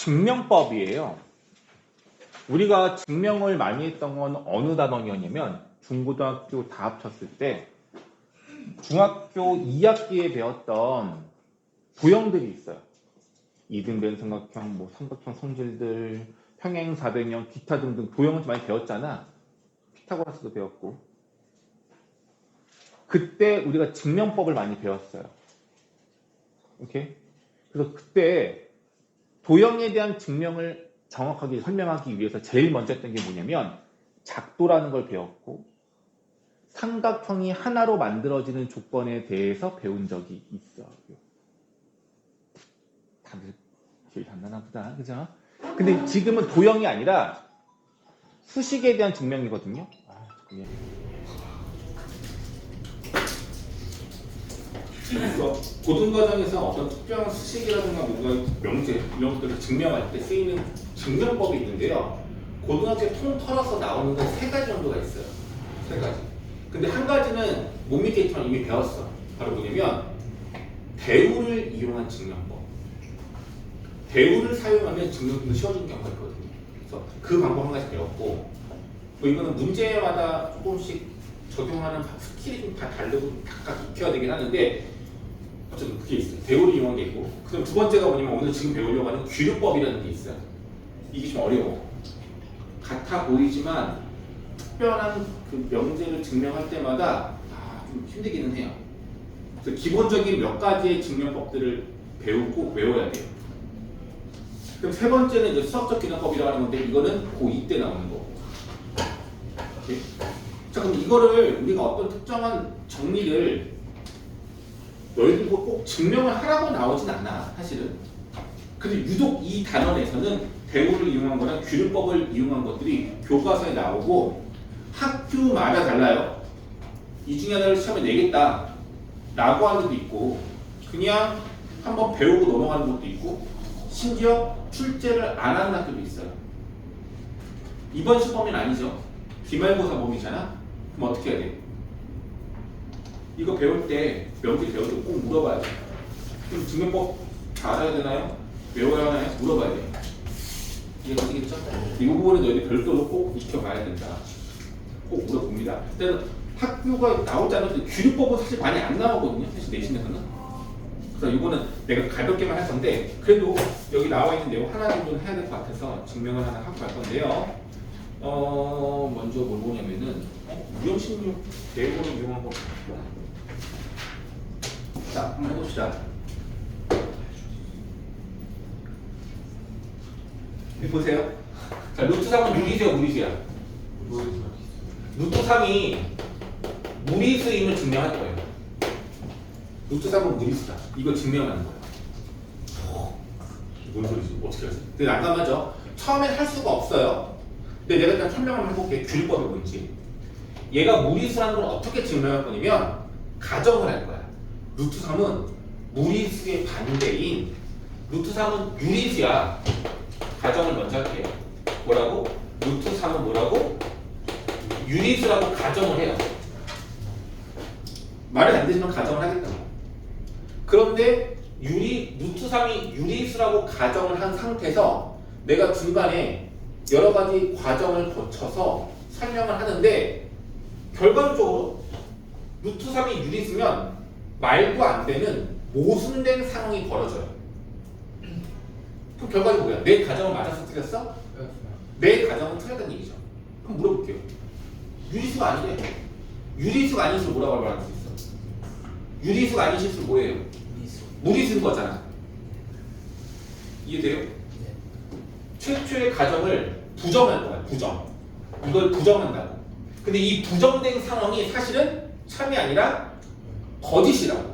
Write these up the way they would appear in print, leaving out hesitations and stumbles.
증명법이에요. 우리가 증명을 많이 했던 건 어느 단원이었냐면 중고등학교 다 합쳤을 때 중학교 2학기에 배웠던 도형들이 있어요. 이등변 삼각형, 삼각형 성질들, 평행 사변형, 기타 등등 도형을 많이 배웠잖아. 피타고라스도 배웠고. 그때 우리가 증명법을 많이 배웠어요. 오케이? 그래서 그때 도형에 대한 증명을 정확하게 설명하기 위해서 제일 먼저 했던 게 뭐냐면 작도라는 걸 배웠고 삼각형이 하나로 만들어지는 조건에 대해서 배운 적이 있어요. 다들 기억이 안 나나 보다. 그죠? 근데 지금은 도형이 아니라 수식에 대한 증명이거든요. 고등과정에서 어떤 특별한 수식이라든가 뭔가 명제 이런 것들을 증명할 때 쓰이는 증명법이 있는데요. 고등학교 통 털어서 나오는 건 3가지 정도가 있어요. 3가지. 근데 한 가지는 몸 밑에 있던 이미 배웠어. 바로 뭐냐면 대우를 이용한 증명법. 대우를 사용하면 증명이 쉬워지는 경우가 있거든요. 그래서 그 방법 한 가지 배웠고 뭐 이거는 문제마다 조금씩 적용하는 스킬이 좀 다 다르고 각각 익혀야 되긴 하는데 어쨌든 그게 있어요. 대우를 이용한 게 있고 그다음 두 번째가 뭐냐면 오늘 지금 배우려고 하는 규류법이라는 게 있어요. 이게 좀 어려워. 같아 보이지만 특별한 그 명제를 증명할 때마다 좀 힘들기는 해요. 그래서 기본적인 몇 가지의 증명법들을 배우고 외워야 돼요. 그럼 세 번째는 이제 수학적 기능법이라고 하는 건데 이거는 고2 때 나오는 거. 오케이? 자 그럼 이거를 우리가 어떤 특정한 정리를 너희들 꼭 증명을 하라고 나오진 않아 사실은. 근데 유독 이 단원에서는 대우를 이용한 거랑 규류법을 이용한 것들이 교과서에 나오고 학교마다 달라요. 이 중에 하나를 시험에 내겠다 라고 하는 것도 있고 그냥 한번 배우고 넘어가는 것도 있고 심지어 출제를 안 하는 학교도 있어요. 이번 시범은 아니죠. 기말고사 범위잖아. 그럼 어떻게 해야 돼? 이거 배울 때 명제 배울 때 꼭 물어봐야 돼. 그럼 증명법 다 알아야 되나요? 외워야 하나요? 물어봐야 돼. 이해가시겠죠? 이 부분은 너희들 별도로 꼭 익혀봐야 된다. 꼭 물어봅니다. 일단 학교가 나오지 않을 때 규류법은 사실 많이 안 나오거든요. 사실 내신에서는. 그래서 이거는 내가 가볍게만 할 건데 그래도 여기 나와 있는 내용 하나 정도는 해야 될 것 같아서 증명을 하나 하고 갈 건데요. 먼저 뭘 보냐면은 무형신용 대우를 이용한 거. 자, 한번 해봅시다. 여기 보세요. 자, 루트 3은 무리수야, 무리수야? 루트 3이 무리수임을 증명할 거예요. 루트 3은 무리수다. 이거 증명하는 거예요. 뭔 소리지? 어떻게 하지? 되게 난감하죠? 처음엔 할 수가 없어요. 근데 내가 일단 설명을 해볼게. 규율법이 뭔지. 얘가 무리수라는 걸 어떻게 증명할 거냐면 가정을 할 거야. 루트 3은 무리수의 반대인 루트 3은 유리수야. 가정을 먼저 할게요. 뭐라고? 루트 3은 뭐라고? 유리수라고 가정을 해요. 말은 안 되지만 가정을 하겠다고. 그런데 루트 3이 유리수라고 가정을 한 상태에서 내가 중간에 여러 가지 과정을 거쳐서 설명을 하는데 결과적으로 루트 3이 유리수면 말도 안 되는 모순된 상황이 벌어져요. 그럼 결과는 뭐야? 내 가정은 맞았어? 틀렸어? 내 가정은 틀렸다는 얘기죠. 그럼 물어볼게요. 유리수가 아니래. 유리수가 아닌 수 뭐라고 말할 수 있어? 유리수가 아닌 실수 뭐예요? 무리수인 거잖아. 이해돼요? 최초의 가정을 부정할 거야. 부정. 이걸 부정한다고. 근데 이 부정된 상황이 사실은 참이 아니라 거짓이라고.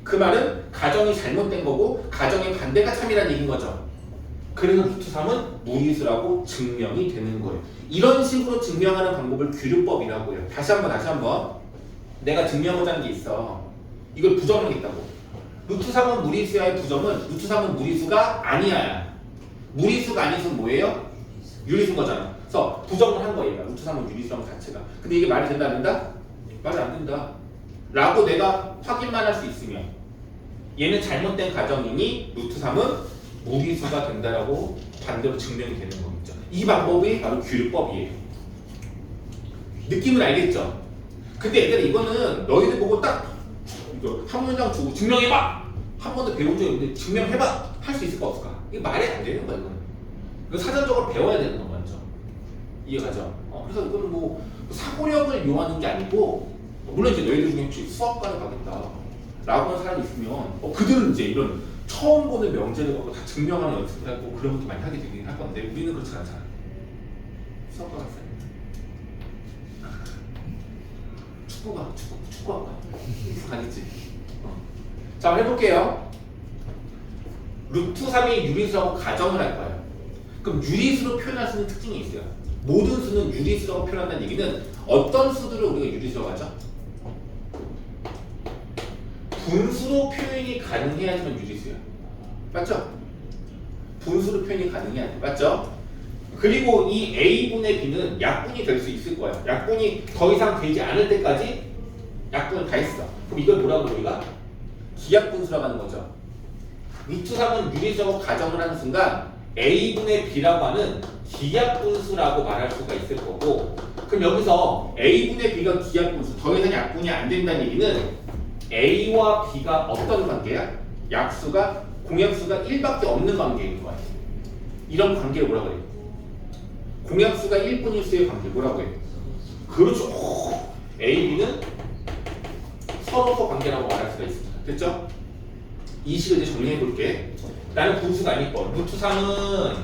그 말은 가정이 잘못된 거고 가정의 반대가 참이라는 얘기인 거죠. 그래서 루트 3은 무리수라고 증명이 되는 거예요. 이런 식으로 증명하는 방법을 규류법이라고 해요. 다시 한번. 내가 증명하고자 하는 게 있어. 이걸 부정하겠다고. 루트 3은 무리수야의 부정은 루트 3은 무리수가 아니야. 무리수가 아닌 수는 뭐예요? 유리수인 거잖아. 그래서 부정을 한 거예요. 루트 3은 유리수라는 자체가. 근데 이게 말이 된다 안 된다? 말이 안 된다. 라고 내가 확인만 할 수 있으면 얘는 잘못된 가정이니 루트 3은 무리수가 된다라고 반대로 증명이 되는 거겠죠. 이 방법이 바로 규율법이에요. 느낌은 알겠죠? 근데 얘들아 이거는 너희들 보고 딱 이거 한 문장 주고 증명해봐! 한 번도 배운 적이 없는데 증명해봐! 할 수 있을까 없을까? 이게 말이 안 되는 거야 이거는. 이거 사전적으로 배워야 되는 거 먼저. 이해가죠? 그래서 이거는 뭐 사고력을 요하는 게 아니고 물론 이제 너희들 중에 혹시 수학과를 가겠다 라고 하는 사람이 있으면 그들은 이제 이런 처음 보는 명제를 갖고 다 증명하는 연습을 하고 그런 것도 많이 하게 되긴 할 건데 우리는 그렇지 않잖아요. 수학과 갔어요. 축구학과 가겠지. 자, 한번 해볼게요. 루트 3이 유리수라고 가정을 할 거예요. 그럼 유리수로 표현할 수 있는 특징이 있어요. 모든 수는 유리수라고 표현한다는 얘기는 어떤 수들을 우리가 유리수라고 하죠? 분수로 표현이 가능해야지만 유리수야. 맞죠? 분수로 표현이 가능해야 돼. 맞죠? 그리고 이 A분의 B는 약분이 될 수 있을 거야. 약분이 더 이상 되지 않을 때까지 약분을 다 했어. 그럼 이걸 뭐라고 그래 우리가? 기약분수라고 하는 거죠. 루트 3은 유리수라고 가정을 하는 순간 A분의 B라고 하는 기약분수라고 말할 수가 있을 거고, 그럼 여기서 A분의 B가 기약분수, 더 이상 약분이 안 된다는 얘기는 A와 B가 어떤 관계야? 약수가 공약수가 1밖에 없는 관계인 거야. 이런 관계를 뭐라고 그래? 공약수가 1분일수의 관계 뭐라고 해? 그렇죠. A, B는 서로서 관계라고 말할 수가 있습니다. 됐죠? 이 식을 이제 정리해 볼게. 나는 분수가 안 이뻐. 루트 3은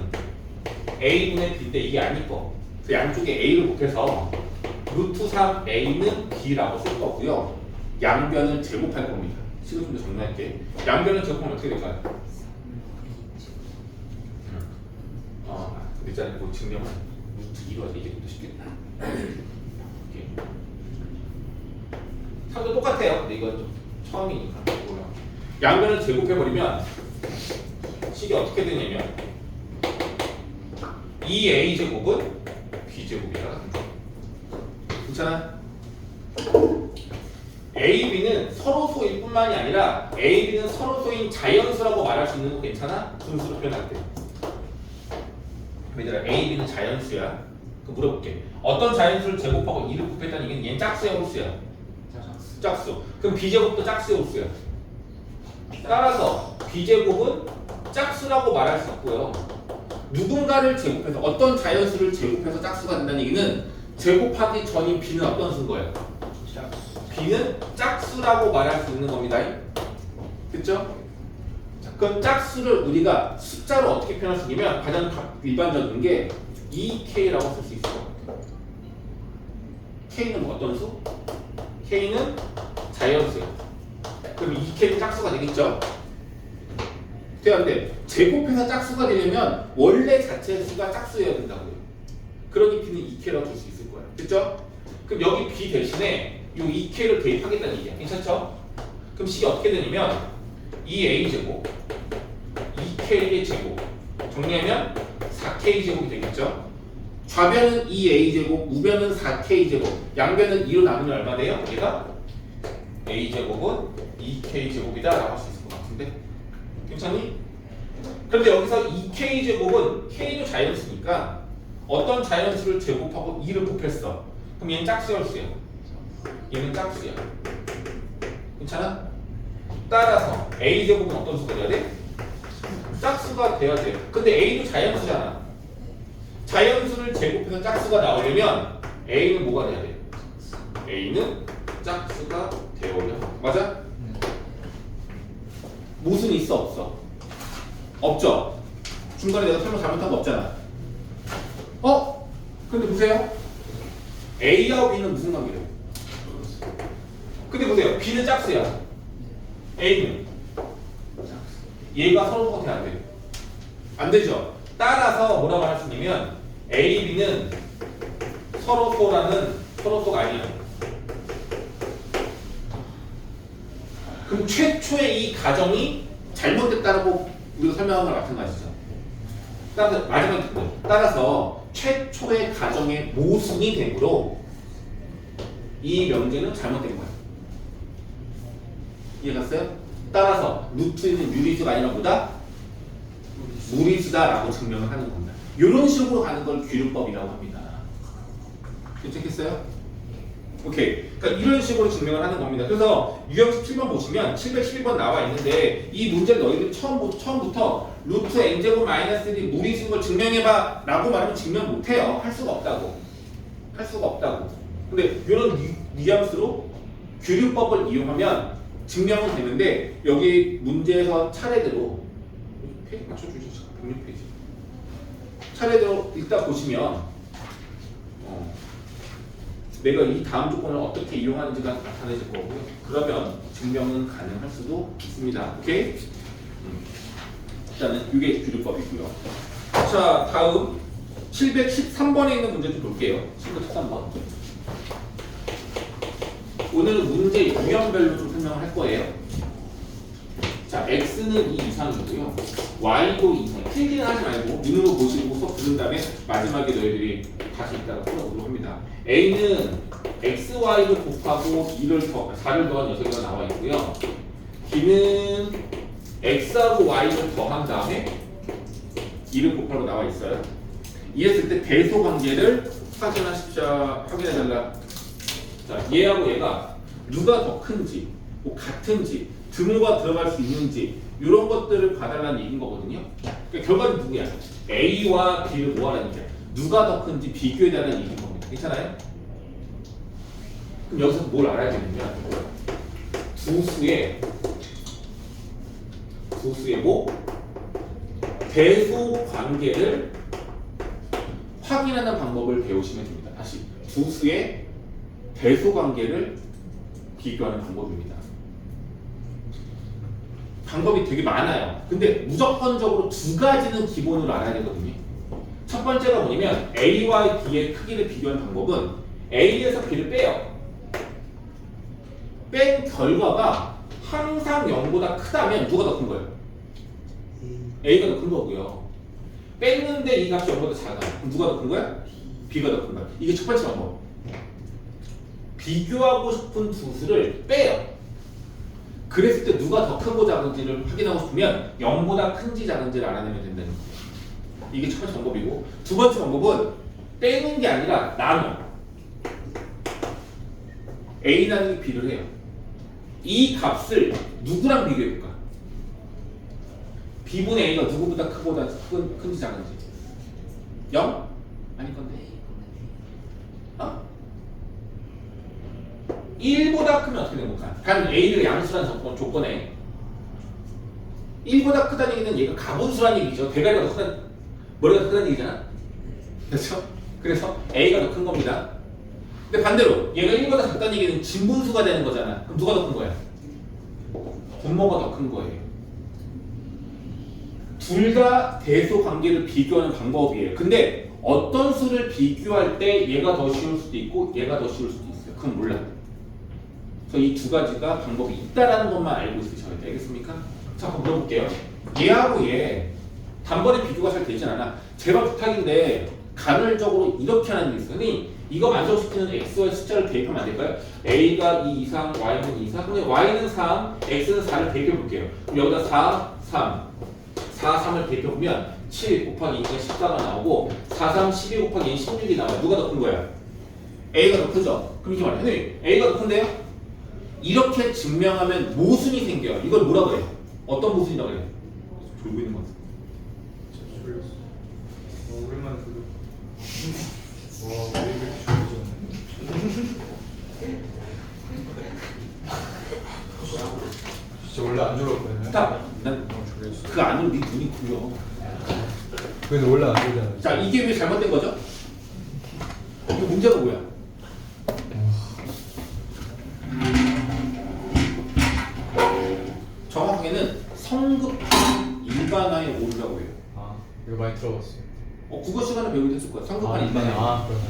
A분의 B인데 이게 안 이뻐. 그 양쪽에 A를 곱해서 루트 3A는 B라고 쓸 거고요. 양변을 제곱할 겁니다. 식을 좀 더 정리할게. 양변을 제곱하면 어떻게 될까요? 일단 뭐 증명은 루트 2로 하자. 이게 좀 더 쉽겠다. 이렇게. 3도 똑같아요. 근데 이건 좀 처음이니까. 양변을 제곱해버리면 식이 어떻게 되냐면 2a제곱은 b제곱이야. 괜찮아? a, b는 서로소일 뿐만이 아니라 a, b는 서로소인 자연수라고 말할 수 있는 거 괜찮아? 분수로 표현할 때. 얘들아 a, b는 자연수야. 그럼 물어볼게. 어떤 자연수를 제곱하고 2를 곱했다는 얘기는 얘는 짝수야 홀수야? 짝수. 그럼 b제곱도 짝수야 홀수야? 따라서 b제곱은 짝수라고 말할 수 있고요. 누군가를 제곱해서 어떤 자연수를 제곱해서 짝수가 된다는 얘기는 제곱하기 전인 b는 어떤 수인 거예요? b는 짝수라고 말할 수 있는 겁니다. 그쵸? 자, 그럼 짝수를 우리가 숫자로 어떻게 표현할 수 있냐면 가장 일반적인 게 2k라고 쓸 수 있어요. k는 뭐 어떤 수? k는 자연수예요. 그럼 2k는 짝수가 되겠죠? 되는데 제곱해서 짝수가 되려면 원래 자체 수가 짝수여야 된다고요. 그러니 b는 2k라고 줄 수 있을 거예요. 그렇죠? 그럼 여기 b 대신에 이 2k를 대입하겠다는 얘기야. 괜찮죠? 그럼 식이 어떻게 되냐면 2a제곱 2k의 제곱 정리하면 4k제곱이 되겠죠? 좌변은 2a제곱 우변은 4k제곱 양변은 2로 나누면 얼마 돼요? 얘가 a제곱은 2k제곱이다 라고 할 수 있을 것 같은데 괜찮니? 그런데 여기서 2k제곱은 k도 자연수니까 어떤 자연수를 제곱하고 2를 곱했어. 그럼 얘는 짝수야 홀수야? 얘는 짝수야. 괜찮아? 따라서 a제곱은 어떤 수가 돼야 돼? 짝수가 돼야 돼요. 근데 a도 자연수잖아. 자연수를 제곱해서 짝수가 나오려면 a는 뭐가 돼야 돼? a는 짝수가 되어야 맞아? 무슨 있어 없어? 없죠? 중간에 내가 설명 잘못한 거 없잖아. 근데 보세요. A하고 B는 무슨 관계래요? 근데 보세요. B는 짝수야. A는 얘가 서로가 돼야 안 돼요. 안 되죠? 따라서 뭐라고 할 수 있냐면 A, B는 서로소가 아니야. 그럼 최초의 이 가정이 잘못됐다고 우리가 설명한 거랑 마찬가지죠. 따라서 마지막에 듣고 따라서 최초의 가정의 모순이 되므로 이 명제는 잘못된 거야. 이해갔어요? 따라서 루트는 유리수가 아니라 뭐다? 무리수다라고 증명을 하는 겁니다. 이런 식으로 가는 걸 규율법이라고 합니다. 괜찮겠어요? 오케이. 그러니까 이런 식으로 증명을 하는 겁니다. 그래서 유형 17번 보시면 711번 나와 있는데 이 문제를 너희들이 처음부터 루트 n제곱 마이너스 1이 무리수인 걸 증명해봐 라고 말하면 증명 못해요. 할 수가 없다고. 할 수가 없다고. 근데 이런 뉘앙스로 규율법을 이용하면 증명은 되는데 여기 문제에서 차례대로 페이지 맞춰주시죠. 106페이지. 차례대로 일단 보시면 내가 이 다음 조건을 어떻게 이용하는지가 나타내질 거고요. 그러면 증명은 가능할 수도 있습니다. 오케이? 일단은 이게 규율법이고요. 자, 다음 713번에 있는 문제 좀 볼게요. 713번. 오늘은 문제 유형별로 좀 설명을 할 거예요. 자, x는 2 이상이고요. y도 2 이상. 필기는 하지 말고 눈으로 보시고 수업 들은 다음에 마지막에 너희들이 다시 이따가 풀어보도록 합니다. a는 xy를 곱하고 4를 더한 녀석이 나와 있고요. b는 x하고 y를 더한 다음에 2를 곱하고 나와 있어요. 이랬을 때 대소 관계를 확인해달라. 자, 얘하고 얘가 누가 더 큰지, 뭐 같은지, 등호가 들어갈 수 있는지 이런 것들을 봐달라는 얘기인 거거든요. 그러니까 결과는 누구야? A와 B를 모아라는 얘기야. 누가 더 큰지 비교해달라는 얘기인 겁니다. 괜찮아요? 그럼 여기서 뭘 알아야 되냐면 두 수의 뭐? 대소 관계를 확인하는 방법을 배우시면 됩니다. 다시 두 수의 대소 관계를 비교하는 방법입니다. 방법이 되게 많아요. 근데 무조건적으로 두 가지는 기본으로 알아야 되거든요. 첫 번째가 뭐냐면 A와 B의 크기를 비교하는 방법은 A에서 B를 빼요. 뺀 결과가 항상 0보다 크다면 누가 더 큰 거예요? A가 더 큰 거고요. 뺐는데 이 값이 0보다 작아. 그럼 누가 더 큰 거야? B가 더 큰 거야. 이게 첫 번째 방법. 비교하고 싶은 두 수를 빼요. 그랬을 때 누가 더 크고 작은지를 확인하고 싶으면 0보다 큰지 작은지를 알아내면 된다는 거예요. 이게 첫 번째 방법이고, 두 번째 방법은 빼는 게 아니라 나눠. A 나누기 B를 해요. 이 값을 누구랑 비교해볼까? B분의 A가 누구보다 큰지 작은지? 0? 아닐 건데. 1보다 크면 어떻게 되는 건가? 단 A를 양수라는 조건에 1보다 크다는 얘기는 얘가 가분수라는 얘기죠. 대가리가 더 크다, 머리가 더 크다는 얘기잖아. 그렇죠? 그래서 A가 더 큰 겁니다. 근데 반대로 얘가 1보다 작다는 얘기는 진분수가 되는 거잖아. 그럼 누가 더 큰 거야? 분모가 더 큰 거예요. 둘 다 대소 관계를 비교하는 방법이에요. 근데 어떤 수를 비교할 때 얘가 더 쉬울 수도 있고 얘가 더 쉬울 수도 있어요. 그건 몰라. 그래서 이 두 가지가 방법이 있다라는 것만 알고 있으셔야 돼요. 알겠습니까? 자, 한번 물어볼게요. 얘하고 얘 단번에 비교가 잘 되진 않아. 제발 부탁인데 간헐적으로 이렇게 하는 게 있으니 이거 만족시키는 x와 숫자를 대입하면 안 될까요? a가 2 이상, y는 2 이상. 근데 y는 3, x는 4를 대입해 볼게요. 그럼 여기다 4, 3, 4, 3을 대입해 보면 7 곱하기 2가 14가 나오고 4, 3, 12 곱하기 2, 16이 나와요. 누가 더 큰 거야? a가 더 크죠? 그럼 이렇게 말해요. a가 더 큰데요? 이렇게 증명하면 모순이 생겨요. 이걸 뭐라고 해요? 어떤 모순이라고 해요? 졸고 있는 것 같아. 졸렸어. 오랜만에 졸렸어. 와, 왜 이렇게 졸려졌네. 진짜 원래 안 졸았거든요. 스탑! 난 졸렸어. 그 안으로 네 눈이 굴려. 근데 원래 안 졸잖아요. 자, 이게 왜 잘못된 거죠? 이거 문제가 뭐야? 정확하게는 성급한 일반화의 오류라고 해요. 아, 이거 많이 들어봤어요. 국어 시간에 배우게 됐을 거야. 성급한 일반화의 오류. 그러네.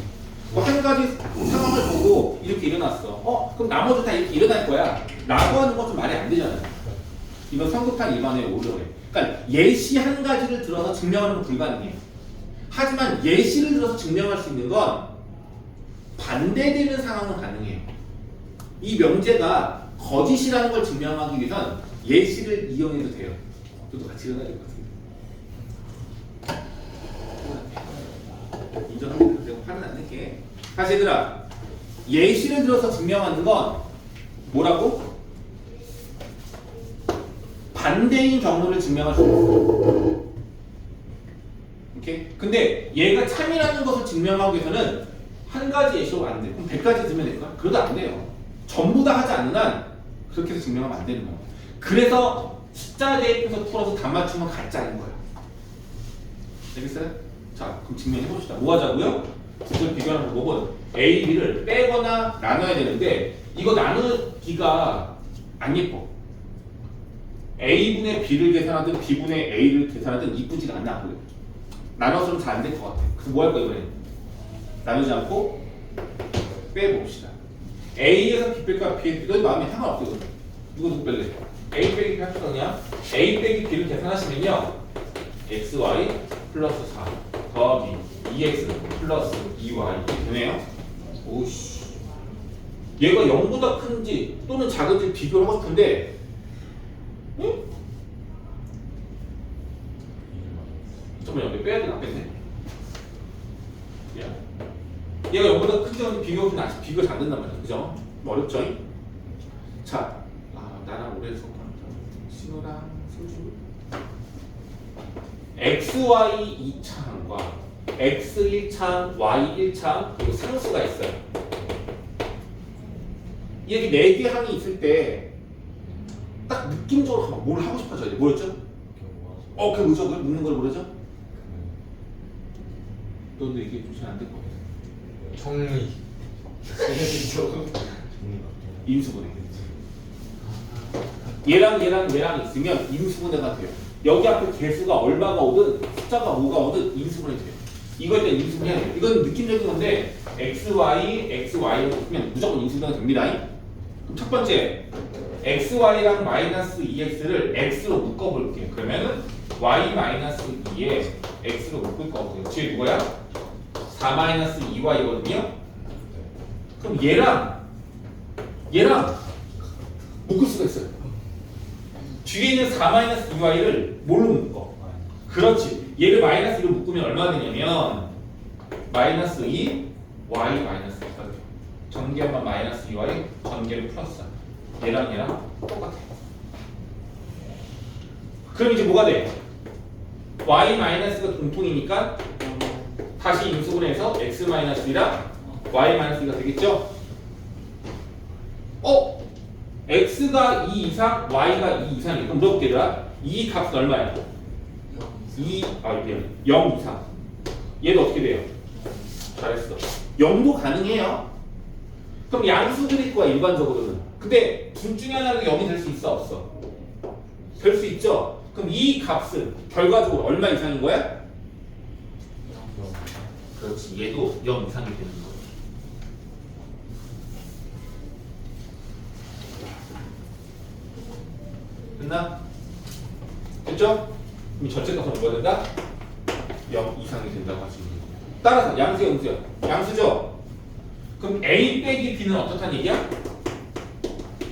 한 가지 상황을 보고 이렇게 일어났어. 그럼 나머지 다 이렇게 일어날 거야. 라고 하는 건 좀 말이 안 되잖아요. 이건 성급한 일반화의 오류라고 해요. 그러니까 예시 한 가지를 들어서 증명하는 건 불가능해요. 하지만 예시를 들어서 증명할 수 있는 건 반대되는 상황은 가능해요. 이 명제가 거짓이라는 걸 증명하기 위해선 예시를 이용해도 돼요. 저도 같이 일어나야 될 것 같습니다. 이렇게. 다시 얘들아, 예시를 들어서 증명하는 건 뭐라고? 반대인 경우를 증명할 수 있어. 오케이? 근데 얘가 참이라는 것을 증명하기 위해서는 한 가지 예시로 안 돼. 그럼 100가지 들면 될까? 그래도 안 돼요. 전부 다 하지 않는 한 그렇게 해서 증명하면 안 되는 거야. 그래서 숫자 대입해서 풀어서 답 맞추면 가짜인 거야. 알겠어요? 자, 그럼 증명해 봅시다. 뭐 하자고요? 두 개 비교하는 방법은 A, B를 빼거나 나눠야 되는데 이거 나누기가 안 예뻐. A분의 B를 계산하든 B분의 A를 계산하든 이쁘지가 않아. 그래. 나눠서는 잘 안 될 것 같아. 그래서 뭐 할 거야 이번에? 나누지 않고 빼봅시다. A에서 B 뺄까 B, 이건 마음에 상관없어. 누구 뺄래? A 빼기 B 할 거냐? A 빼기 B를 계산하시면요 XY 플러스 4 더하기 2X 플러스 2Y 이렇게 되네요. 오씨, 얘가 0보다 큰지 또는 작은지 비교를 하고 싶은데 응? 잠깐만요, 여기 빼야 되나? 뺐네. 얘가 0보다 큰지 작은지 비교가 아직 비교가 잘 된단 말이야. 그죠? 어렵죠? 자, 나랑 오래 해서 신호랑 소주 XY 2차항과 X 1차항, Y 1차항 그리고 상수가 있어요. 여기 4개 항이 있을 때 딱 느낌적으로 뭘 하고 싶어져야 돼. 뭐였죠? 그 뭐죠? 그걸 묻는 걸 뭐죠? 너도 얘기해 주시면 안 될 것 같아. 정리. 인수분해. 얘랑 있으면 인수분해가 돼요. 여기 앞에 개수가 얼마가 오든 숫자가 뭐가 오든 인수분해 돼요. 이걸 때 인수분해야 돼요. 이건 느낌적인 건데 XY로 보면 무조건 인수분해가 됩니다. 그럼 첫 번째 XY랑 마이너스 2X를 X로 묶어볼게요. 그러면은 Y 마이너스 2에 X로 묶을 거고요. 뒤에 누구야? 4 마이너스 2Y거든요. 그럼 얘랑 묶을 수가 있어요. 뒤에 있는 4 마이너스 2Y를 뭘로 묶어? 그렇지. 얘를 마이너스 2로 묶으면 얼마가 되냐면 마이너스 2 Y 마이너스 2가 돼요. 전개하면 마이너스 2Y, 전개는 플러스 4. 얘랑 똑같아. 그럼 이제 뭐가 돼? Y 마이너스가 공통이니까 다시 인수분해해서 X 마이너스 2랑 Y 마이너스 2가 되겠죠? X가 2 이상, Y가 2 이상이니까 물어볼게요. 이 값은 얼마야? 0 이상. 얘도 어떻게 돼요? 잘했어. 0도 가능해요. 그럼 양수 그릴 거야 일반적으로는. 근데 둘 중에 하나는 0이 될 수 있어 없어? 될 수 있죠. 그럼 이 값은 결과적으로 얼마 이상인 거야? 그렇지. 얘도 0 이상이 되는 거야. 됐나? 됐죠? 그럼 전체 값은 뭐가 된다? 0 이상이 된다고 할 수 있는 거야. 따라서 양수야 음수야? 양수죠? 그럼 A 빼기 B는 어떻다는 얘기야?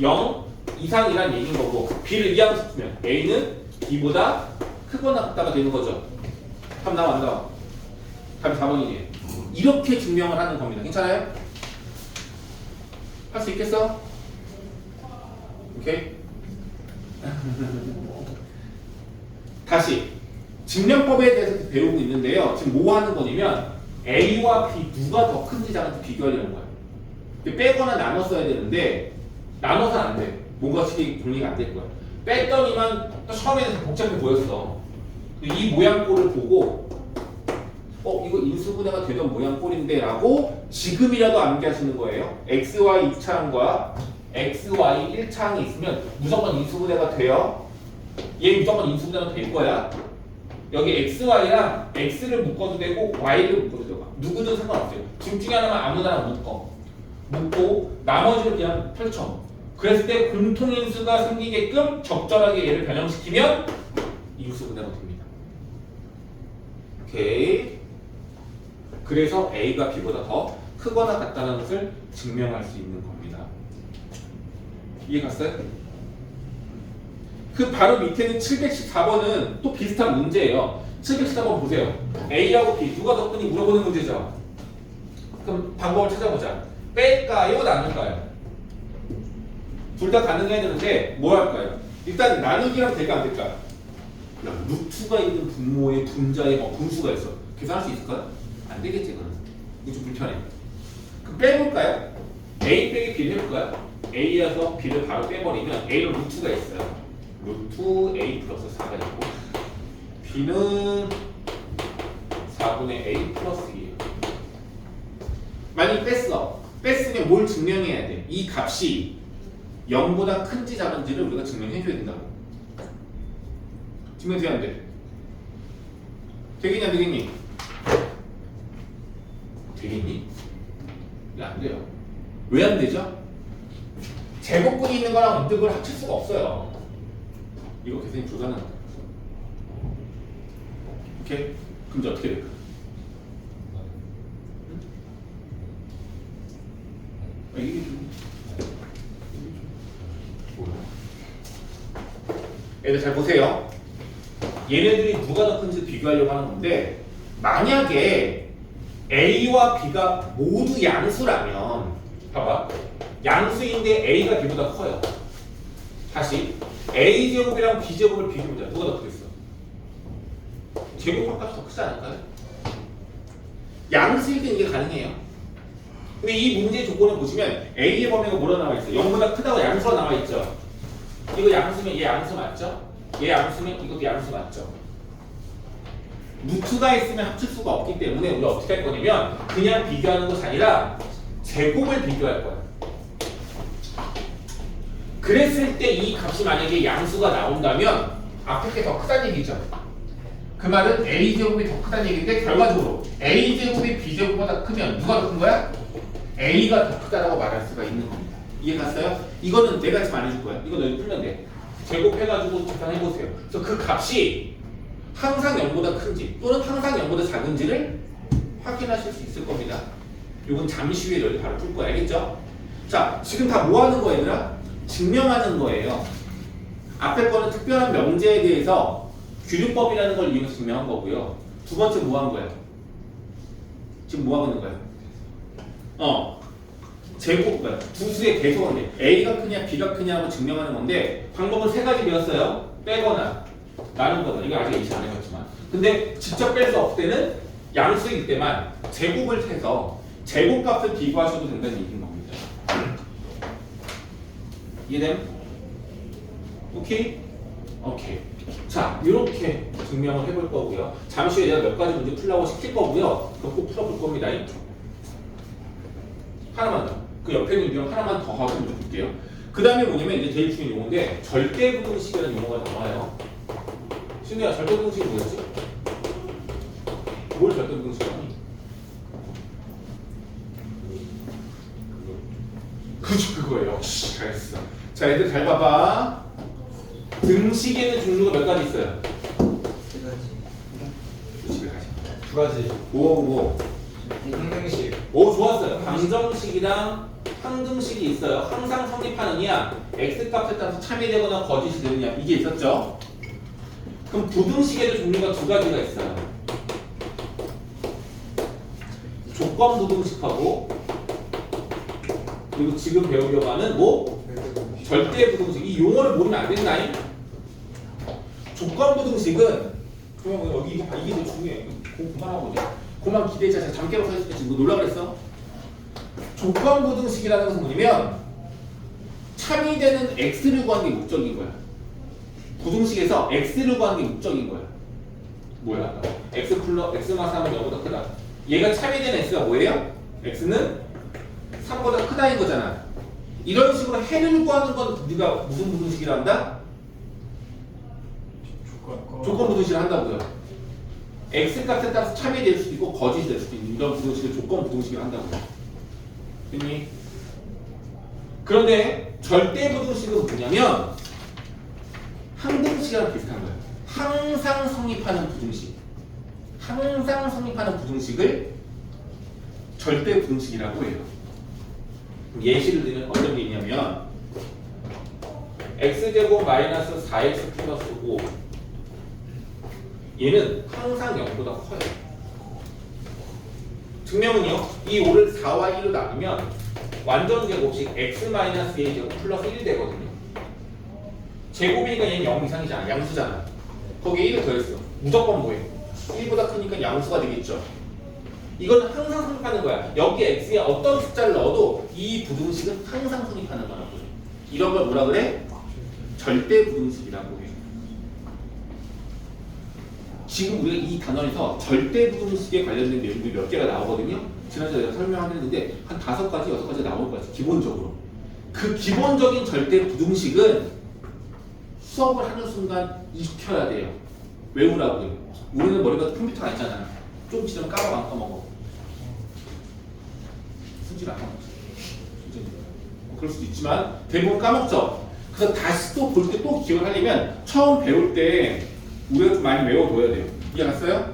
0 이상이란 얘기인 거고 B를 이항시키면 A는 B보다 크거나 같다가 되는 거죠. 답 나와 안 나와? 답이 4번이지. 이렇게 증명을 하는 겁니다. 괜찮아요? 할 수 있겠어? 오케이? 다시 증명법에 대해서 배우고 있는데요. 지금 뭐 하는 거냐면 A와 B 누가 더 큰지 작은지 비교하려는 거예요. 빼거나 나눴어야 되는데 나눠서 안 돼. 뭔가 식이 분리가 안 될 거야. 뺐더니만 처음에는 복잡해 보였어. 이 모양꼴을 보고 이거 인수분해가 되던 모양꼴인데 라고 지금이라도 암기하시는 거예요. XY 2차항과 XY 1차항이 있으면 무조건 인수분해가 돼요. 얘 무조건 인수분해가 될 거야. 여기 XY랑 X를 묶어도 되고 Y를 묶어도 되고 누구든 상관없어요. 둘 중에 하나만 아무나 묶고 나머지를 그냥 펼쳐. 그랬을 때 공통인수가 생기게끔 적절하게 얘를 변형시키면 인수분해가 됩니다. 오케이. 그래서 A가 B보다 더 크거나 같다는 것을 증명할 수 있는 겁니다. 이해 갔어요? 그 바로 밑에는 714번은 또 비슷한 문제예요. 714번 보세요. A하고 B 누가 더 크니 물어보는 문제죠. 그럼 방법을 찾아보자. 뺄까요? 나눌까요? 둘 다 가능해야 되는데 뭐 할까요? 일단 나누기랑 될까 안 될까? 야, 루트가 있는 분모에 분자에 분수가 있어. 계산할 수 있을까요? 안 되겠지 그건. 이거 좀 불편해. 그럼 빼볼까요? A 빼기 B를 해볼까요? A여서 B를 바로 빼버리면 A는 루트가 있어요. 루트 A 플러스 4가 있고 B는 4분의 A 플러스 2예요. 만약 뺐으면 뭘 증명해야 돼? 이 값이 0보다 큰지 작은지를 우리가 증명해줘야 된다고. 증명돼야 안 돼? 되겠냐 안 되겠니? 되겠니? 이게 안 돼요. 왜 안 되죠? 제곱근이 있는 거랑 음득을 합칠 수가 없어요. 이거 계산이 불가능하다. 오케이? 그럼 이제 어떻게 될까? 이게 좀 뭐야? 애들 잘 보세요. 얘네들이 누가 더 큰지 비교하려고 하는 건데 만약에 A와 B가 모두 양수라면 봐봐. 양수인데 A가 B보다 커요. 다시 A제곱이랑 B제곱을 비교해보자. 누가 더 크겠어? 제곱합 값이 더 크지 않을까요? 양수일 때 이게 가능해요. 근데 이 문제의 조건을 보시면 A의 범위가 뭐로 나와 있어요? 0보다 크다고 양수로 나와 있죠. 이거 양수면 얘 양수 맞죠? 얘 양수면 이것도 양수 맞죠? 루트가 있으면 합칠 수가 없기 때문에 우리가 어떻게 할 거냐면 그냥 비교하는 것이 아니라 제곱을 비교할 거야. 그랬을 때 이 값이 만약에 양수가 나온다면 앞에 게 더 크다는 얘기죠. 그 말은 A제곱이 더 크다는 얘기인데 결과적으로 A제곱이 B제곱보다 크면 누가 더 큰 거야? A가 더 크다라고 말할 수가 있는 겁니다. 이해 갔어요? 이거는 내가 지금 안 해줄 거야. 이거 너희 풀면 돼. 제곱해가지고 계산해보세요. 그래서 그 값이 항상 0보다 큰지 또는 항상 0보다 작은지를 확인하실 수 있을 겁니다. 이건 잠시 후에 너희 바로 풀 거야. 알겠죠? 자, 지금 다 뭐 하는 거예요, 얘들아? 증명하는 거예요. 앞에 거는 특별한 명제에 대해서 규律법이라는 걸 이용해서 증명한 거고요. 두 번째 뭐 한 거예요? 지금 뭐 하고 있는 거예요? 제곱, 두수의 개수인데 A가 크냐 B가 크냐고 증명하는 건데 방법은 세 가지 배웠어요. 빼거나 나눈거나. 이거 아직 예시 안 해봤지만 근데 직접 뺄 수 없을 때는 양수일 때만 제곱을 해서 제곱값을 비교하셔도 된다는 얘기인 겁니다. 이해됨? 오케이? 오케이. 자, 이렇게 증명을 해볼 거고요. 잠시 후에 제가 몇 가지 문제 풀라고 시킬 거고요. 그거 꼭 풀어볼 겁니다. 하나만 더. 그 옆에 있는 유형 하나만 더 하고 문제 볼게요. 그 다음에 뭐냐면 이제 제일 중요한 용어인데 절대부등식이라는 용어가 나와요. 신우야, 절대부등식이 뭐였지? 뭘 절대부등식이라니? 그거예요. 역시 잘했어. 자, 얘들 잘 봐봐. 등식에는 종류가 몇 가지 있어요? 세 가지. 집에 가자. 두 가지. 뭐. 항등식. 오, 좋았어요. 방정식이랑 항등식이 있어요. 항상 성립하느냐, x값에 따라서 참이되거나 거짓이 되느냐, 이게 있었죠. 그럼 부등식에도 종류가 두 가지가 있어요. 조건 부등식하고 그리고 지금 배우려고 하는 뭐? 절대 부등식. 이 용어를 모르면 안 된다잉. 조건 부등식은 그냥 여기 이거 봐, 이게 더 중요해. 그만하고 이제 그만 기대자. 제가 잠 깨고 사실 지금 뭐 놀라 그랬어? 조건 부등식이라는 것은 뭐냐면 참이되는 x를 구하는 게 목적인 거야. 부등식에서 x를 구하는 게 목적인 거야. 뭐야? x 플러스 x만 3은 0보다 크다. 얘가 참이되는 x가 뭐예요? x는 3보다 크다인 거잖아. 이런 식으로 해를 구하는 건 우리가 무슨 부등식이라 한다? 조건 부등식을 한다고요. x 값에 따라서 참이될 수도 있고 거짓이 될 수도 있는 이런 부등식을 조건 부등식을 한다고요. 됐니? 그런데 절대 부등식은 뭐냐면 항등식이랑 비슷한 거예요. 항상 성립하는 부등식. 항상 성립하는 부등식을 절대 부등식이라고 해요. 예시를 들면 어떤 게 있냐면 x제곱 마이너스 4x 플러스 5 얘는 항상 0보다 커요. 증명은요. 이 5를 4와 1로 나누면 완전 제곱식 x-a 제곱 플러스 1이 되거든요. 제곱이니까 얘는 0 이상이잖아. 양수잖아. 거기에 1을 더했어. 무조건 뭐예요? 1보다 크니까 양수가 되겠죠. 이건 항상 성립하는 거야. 여기 x에 어떤 숫자를 넣어도 이 부등식은 항상 성립하는 거라고요. 이런 걸 뭐라 그래? 절대 부등식이라고 해요. 지금 우리가 이 단원에서 절대 부등식에 관련된 내용들이 몇 개가 나오거든요. 지난주에 내가 설명했는데 한 5가지, 6가지 나올 거야. 기본적으로. 그 기본적인 절대 부등식은 수업을 하는 순간 익혀야 돼요. 외우라고요. 우리는 머리가 컴퓨터가 있잖아. 좀 지나면 까먹어. 쓰질 않아. 그럴 수도 있지만 대부분 까먹죠. 그래서 다시 또 볼 때 또 기억을 하려면 처음 배울 때 우리가 좀 많이 외워둬야 돼요. 이해 갔어요?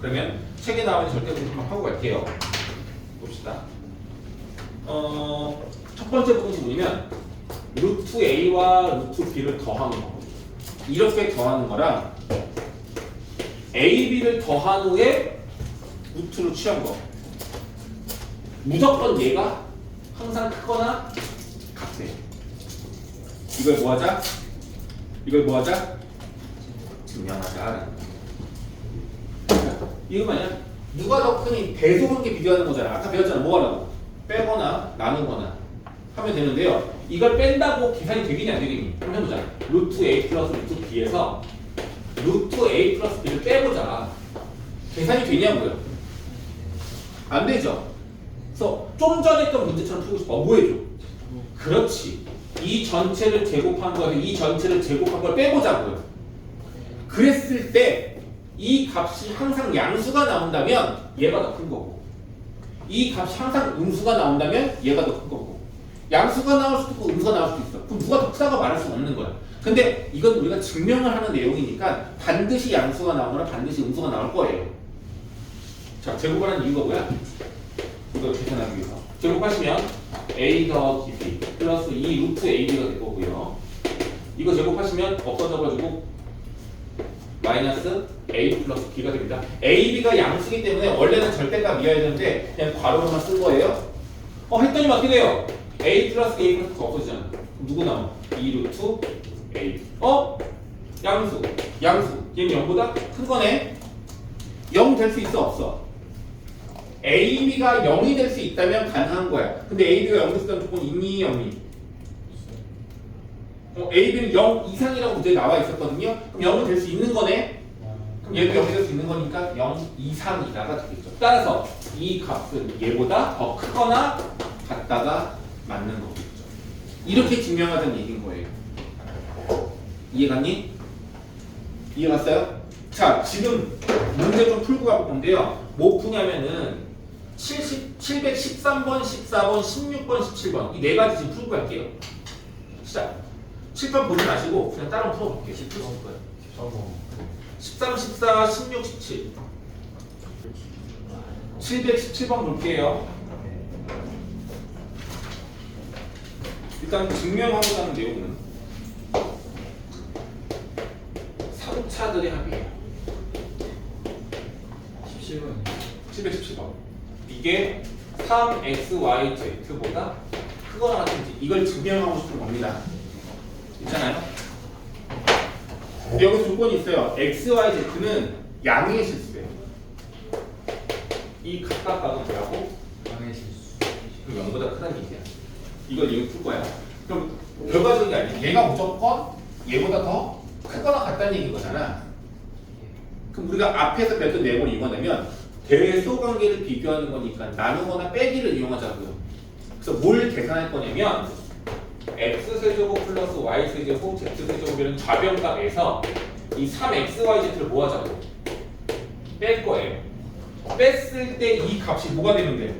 그러면 책에 나오는 절대 부등식 한번 하고 갈게요. 봅시다. 첫 번째 부등식 뭐냐면 루트 A와 루트 B를 더하는 거. 이렇게 더하는 거랑 A, B를 더한 후에 루트로 취한 거. 무조건 얘가 항상 크거나 같대. 이걸 뭐 하자? 증명하자. 이거 뭐냐? 누가 더 크니 대소관계 비교하는 거잖아. 아까 배웠잖아. 뭐 하라고? 빼거나 나누거나 하면 되는데요. 이걸 뺀다고 계산이 되겠니 안 되겠니? 한번 해보자. 루트 A 플러스 루트 B에서 루트 A 플러스 B를 빼보자. 계산이 되냐고요? 안 되죠? 그래서 좀 전에 했던 문제처럼 풀고 싶어. 뭐 해줘? 그렇지. 이 전체를 제곱한 거에서 이 전체를 제곱한 걸 빼보자고요. 그랬을 때 이 값이 항상 양수가 나온다면 얘가 더 큰 거고, 이 값이 항상 음수가 나온다면 얘가 더 큰 거고, 양수가 나올 수도 있고 음수가 나올 수도 있어. 그럼 누가 더 크다고 말할 수는 없는 거야. 근데 이건 우리가 증명을 하는 내용이니까 반드시 양수가 나오거나 반드시 음수가 나올 거예요. 자, 제곱을 하는 이유가 뭐야? 이거 계산하기 위해서. 제곱하시면 a 더하기 b 플러스 2 루트 ab가 될 거고요. 이거 제곱하시면 없어져가지고 마이너스 a 플러스 b가 됩니다. a, b가 양수기 때문에 원래는 절대값이어야 되는데 그냥 괄호로만 쓴 거예요. 했더니 어떻게 돼요? a 플러스 a 플러스가 없어지잖아. 그럼 누구 나와? 2 루트 a. 양수. 얘는 0보다 큰 거네. 0 될 수 있어 없어? a, b가 0이 될 수 있다면 가능한 거야. 근데 a, b가 0 될 수 있다면 조건 있니 없니? a, b는 0 이상이라고 문제에 나와 있었거든요. 그럼 0은 될 수 있는 거네. 그럼 얘도 0이 될 수 있는 거니까 0 이상이다가 되겠죠. 따라서 이 값은 얘보다 더 크거나 같다가 맞는 거겠죠. 이렇게 증명하자는 얘기인 거예요. 이해갔니? 이해갔어요? 자, 지금 문제 좀 풀고 가볼 건데요. 뭐 푸냐면은 713번, 14번, 16번, 17번 이 네 가지 지금 풀고 갈게요. 시작. 7번 보지 마시고 그냥 따로 풀어볼게요. 10 풀 수 있을 거예요. 13, 14, 16, 17 717번 볼게요. 일단 증명하고자 하는 내용은 3차들의 합이에요. 717번. 이게 3xyz보다 크거나 같은지 이걸 증명하고 싶은 겁니다. 있잖아요? 여기 조건이 있어요. xyz는 양의 실수예요. 이 각각각은 뭐라고? 양의 실수. 그럼 0보다 크다는 얘기야. 이걸 얘기 풀 거야. 그럼 결과적인 게 아니야. 얘가 무조건 얘보다 더 크거나 같다는 얘기인 거잖아. 그럼 우리가 앞에서 배웠던 내용을 이용하려면 대소관계를 비교하는 거니까 나누거나 빼기를 이용하자고요. 그래서 뭘 계산할 거냐면 x세제곱 플러스 y세제곱 z세제곱이라는 좌변값에서 이 3xyz를 뭐 하자고? 뺄 거예요. 뺐을 때 이 값이 뭐가 되면 돼요?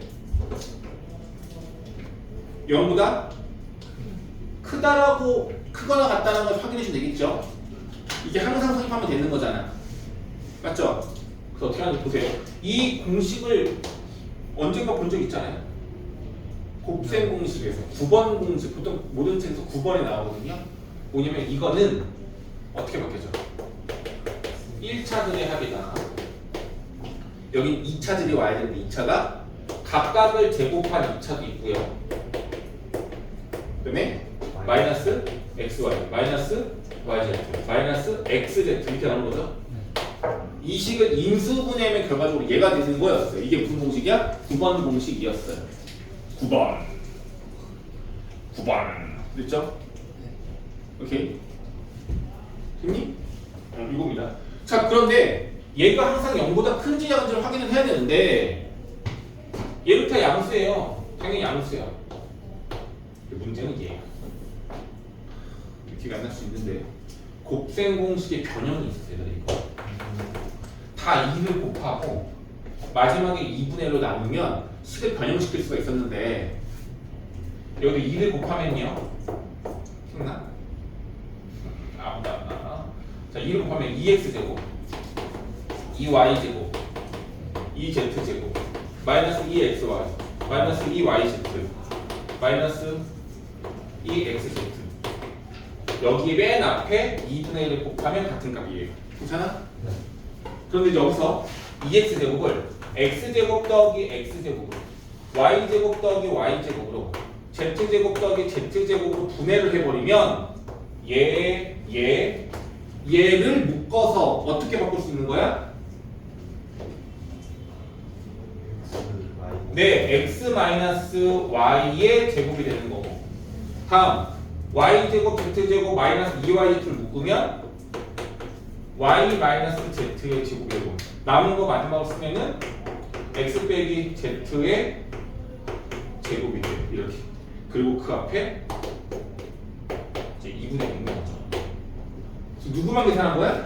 0보다 크다라고 크거나 같다는 걸 확인해 주면 되겠죠? 이게 항상 성립하면 되는 거잖아. 맞죠? 그래서 어떻게 하는지 보세요. 이 공식을 언젠가 본 적 있잖아요. 곱셈 공식에서 9번 공식, 보통 모든 책에서 9번에 나오거든요. 뭐냐면 이거는 어떻게 바뀌어져? 1차들의 합이다. 여긴 2차들이 와야 되는데 2차가 각각을 제곱한 2차도 있고요. 그다음에 마이너스 xy, 마이너스 yz, 마이너스 xz 이렇게 나오는 거죠. 이 식을 인수분해하면 결과적으로 얘가 되는 거였어요. 이게 무슨 공식이야? 9번 공식이었어요. 9번 됐죠? 오케이. 됐니? 이겁니다. 자, 그런데 얘가 항상 0보다 큰지 작은지를 확인을 해야 되는데 얘부터 양수예요. 당연히 양수야. 문제는 얘야. 이렇게 만날 수 있는데 곱셈 공식의 변형이 있어요. 이거 다 2를 곱하고 마지막에 2분의 1로 나누면 식을 변형시킬 수가 있었는데 여기 2를 곱하면요. 기억나? 아무도 안 나. 자, 2를 곱하면 2x제곱 2y제곱 2z제곱 마이너스 2xy 마이너스 2yz 마이너스 2xz 여기 맨 앞에 2분의 1을 곱하면 같은 값이에요. 괜찮아? 네. 그런데 여기서 2x제곱을 x제곱 더하기 x제곱으로 y제곱 더하기 y제곱으로 z제곱 더하기 z제곱으로 분해를 해버리면 얘를 묶어서 어떻게 바꿀 수 있는 거야? 네, x-y의 제곱이 되는 거고 다음 y제곱 z제곱 마이너스 2y를 묶으면 y-z의 제곱이 되고 남은 거 마지막으로 쓰면은 x 빼기 z의 제곱이 돼요. 이렇게. 그리고 그 앞에 이제 2분의 1인 거죠. 누구만 계산한 거야?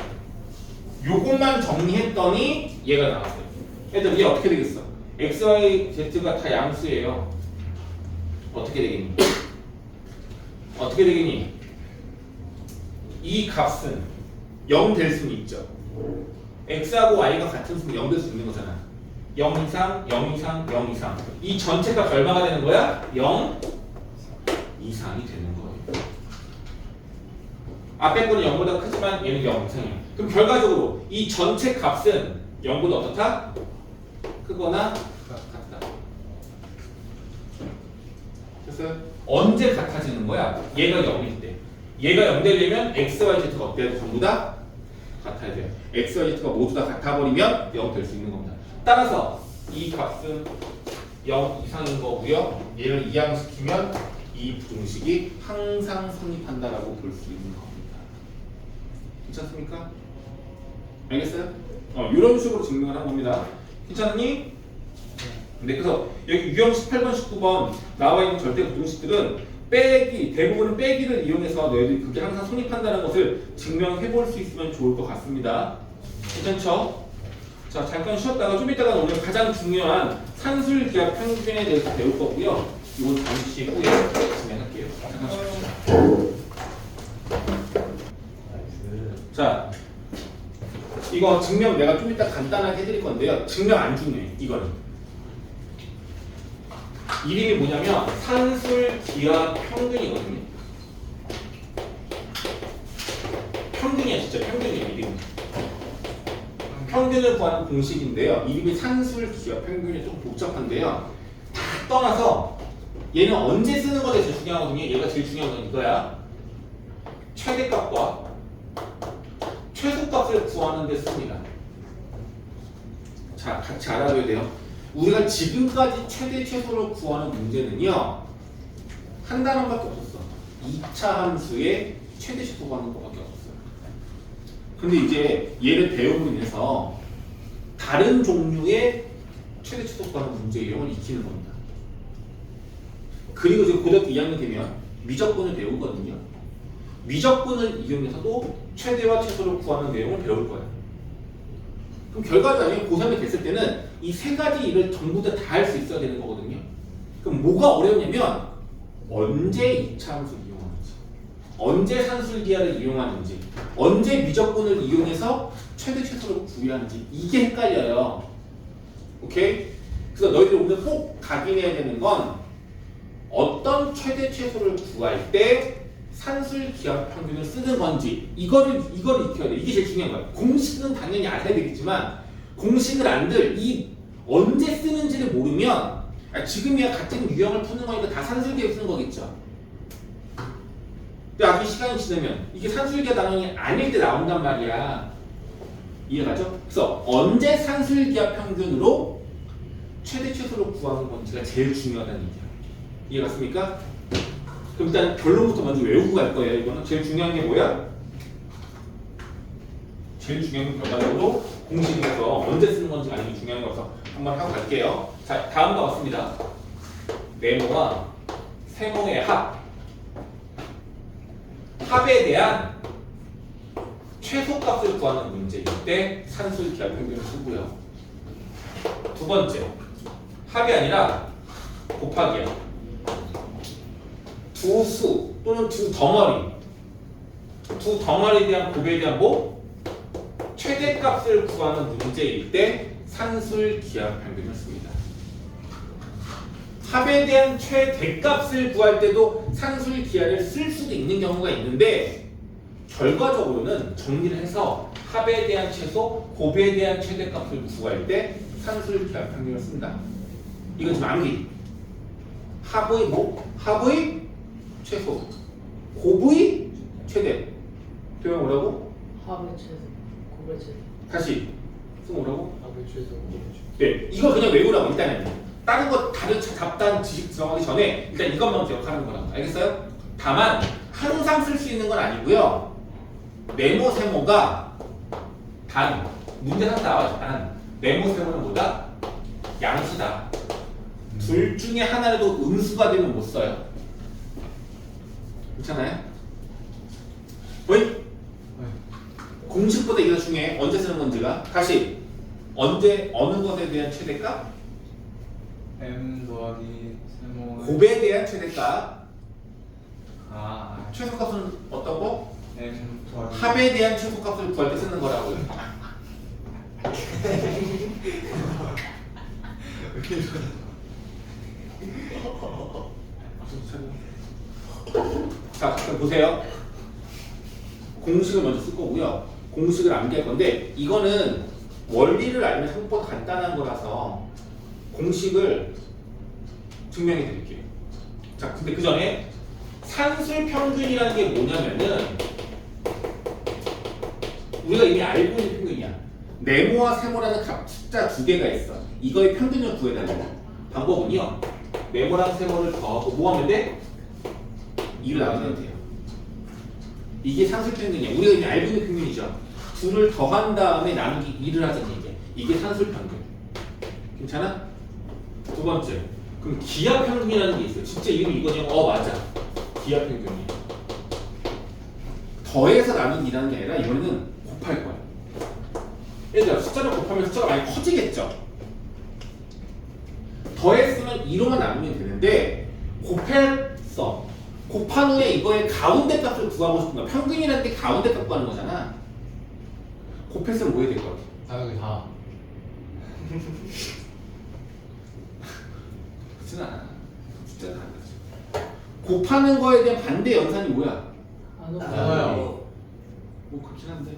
요것만 정리했더니 얘가 나왔어요. 얘들 얘 어떻게 되겠어? x, y, z가 다 양수예요. 어떻게 되겠니? 어떻게 되겠니? 이 값은 0 될 수는 있죠. x하고 y가 같은 수는 0 될 수 있는 거잖아. 0 이상, 0 이상, 0 이상. 이 전체가 얼마가 되는 거야? 0 이상이 되는 거예요. 앞에 거는 0보다 크지만 얘는 0 이상이야. 그럼 결과적으로 이 전체 값은 0보다 어떻다? 크거나 같다. 됐어요? 언제 같아지는 거야? 얘가 0일 때. 얘가 0 되려면 x, y, z가 어때요? 전부 다 같아야 돼요. x, y, z가 모두 다 같아버리면 0 될 수 있는 겁니다. 따라서 이 값은 0 이상인 거고요. 얘를 이항시키면 이 부등식이 항상 성립한다라고 볼 수 있는 겁니다. 괜찮습니까? 알겠어요? 이런 식으로 증명을 한 겁니다. 괜찮니? 네, 그래서 여기 유형 18번, 19번 나와 있는 절대 부등식들은 빼기, 대부분은 빼기를 이용해서 너희들이 그게 항상 성립한다는 것을 증명해 볼 수 있으면 좋을 것 같습니다. 괜찮죠? 자, 잠깐 쉬었다가 좀 이따가 오늘 가장 중요한 산술기하 평균에 대해서 배울 거고요. 이건 잠시 후에 진행할게요. 잠깐 쉬었습니다. 자, 이거 증명 내가 좀 이따 간단하게 해드릴 건데요. 증명 안 중요해, 이거는. 이름이 뭐냐면 산술기하 평균이거든요. 평균이야, 진짜 평균이야, 이름이. 평균을 구하는 공식인데요. 이름이 산술기하 평균이 좀 복잡한데요. 다 떠나서 얘는 언제 쓰는 거가 제일 중요하거든요. 얘가 제일 중요한 건 이거야. 최대값과 최소값을 구하는 데 씁니다. 자, 같이 알아둬야 돼요. 우리가 지금까지 최대 최소를 구하는 문제는요. 한 단원밖에 없었어. 2차 함수의 최대 최소 구하는 것밖에 없었어요. 근데 이제 얘를 배움으로 인해서 다른 종류의 최대 최소 구하는 문제 유형을 익히는 겁니다. 그리고 이제 고등학교 2학년 되면 미적분을 배우거든요. 미적분을 이용해서도 최대와 최소를 구하는 내용을 배울 거예요. 그럼 결과적으로 고3이 됐을 때는 이 세 가지 일을 전부 다 할 수 있어야 되는 거거든요. 그럼 뭐가 어려우냐면 언제 2차 함수를 이용하는지, 언제 산술기하를 이용하는지, 언제 미적분을 이용해서 최대 최소를 구하는지 이게 헷갈려요. 오케이? 그래서 너희들이 오늘 꼭 각인해야 되는 건 어떤 최대 최소를 구할 때 산술기하 평균을 쓰는 건지 이거를 익혀야 돼. 이게 제일 중요한 거야. 공식은 당연히 알아야 되겠지만 공식을 안들 이 언제 쓰는지를 모르면 지금이야 같은 유형을 푸는 거니까 다 산술기에 쓰는 거겠죠. 근데 나중에 시간이 지나면 이게 산술기하 단원이 아닐 때 나온단 말이야. 이해가죠? 그래서 언제 산술기하 평균으로 최대 최소로 구하는 건지가 제일 중요하다는 얘기야. 이해갔습니까? 그럼 일단 결론부터 먼저 외우고 갈 거예요. 이거는 제일 중요한 게 뭐야? 제일 중요한 건 결과적으로 공식에서 언제 쓰는 건지 아는 게 중요한 거라서 한번 하고 갈게요. 자, 다음 거 왔습니다. 네모와 세모의 합에 대한 최소값을 구하는 문제일 때 산술기하 평균을 쓰고요. 두 번째, 합이 아니라 곱하기야. 두 수 또는 두 덩어리에 대한 곱에 대한 뭐? 최대값을 구하는 문제일 때 산술기하 평균을 씁니다. 합에 대한 최대값을 구할 때도 산술기하를 쓸 수도 있는 경우가 있는데 결과적으로는 정리를 해서 합에 대한 최소, 곱에 대한 최대값을 구할 때 산술기하 평균을 쓴다. 이건 좀 암기. 합의 뭐? 합의 최소, 곱의 최대. 표현 뭐라고? 합의 최소, 곱의 최소. 다시 쓰면 뭐라고? 합의 최소. 네, 이거 그냥 외우라고 일단은. 다른 거 다른 잡다한 지식 들어가기 전에 일단 이것만 기억하는 거라고. 알겠어요? 다만 항상 쓸 수 있는 건 아니고요. 네모 세모가 단 문제상 나와요. 단 네모 세모는 뭐다? 양수다. 둘 중에 하나라도 음수가 되면 못 써요. 괜찮아요? 어이? 공식보다 이게 더 중요해. 언제 쓰는 건지가. 다시 언제 어느 것에 대한 최대값? M 더하기 세모. 곱에 대한 최대값. 아. 최소값은 어떤 거? M 더하기. 합에 대한 최소값을 구할 때 쓰는 거라고요. 자, 그럼 보세요. 공식을 먼저 쓸 거고요. 공식을 암기할 건데 이거는 원리를 알면 생각보다 간단한 거라서 공식을 증명해 드릴게요. 자, 근데 그 전에 산술 평균이라는 게 뭐냐면은 우리가 이미 알고 있는 평균이야. 네모와 세모라는 숫자 두 개가 있어. 이거의 평균을 구해달라고. 방법은요. 네모랑 세모를 더하고 뭐 하면 돼? 2로 나누면 돼요. 이게 산술 평균이야. 우리가 이미 알고 있는 평균이죠. 둘을 더한 다음에 나누기 2를 하자는 얘기야. 이게 산술 평균. 괜찮아? 두 번째. 그럼 기하 평균이라는 게 있어요. 진짜 이름이 이거냐고? 맞아. 기하 평균이. 더해서 나누기라는 게 아니라 이번에는 곱할 거야. 예를 들어 숫자를 곱하면 숫자가 많이 커지겠죠. 더했으면 2로만 나누면 되는데 곱했어. 곱한 후에 이거의 가운데 값을 구하고 싶은 거야. 평균이라는 게 가운데 값 구하는 거잖아. 곱했으면 뭐 해야 될 것 같아? 아 여기 다. 그렇진 않아. 숫자는 안 되지. 곱하는 거에 대한 반대 연산이 뭐야? 안 나와요. 뭐 그렇긴 한데.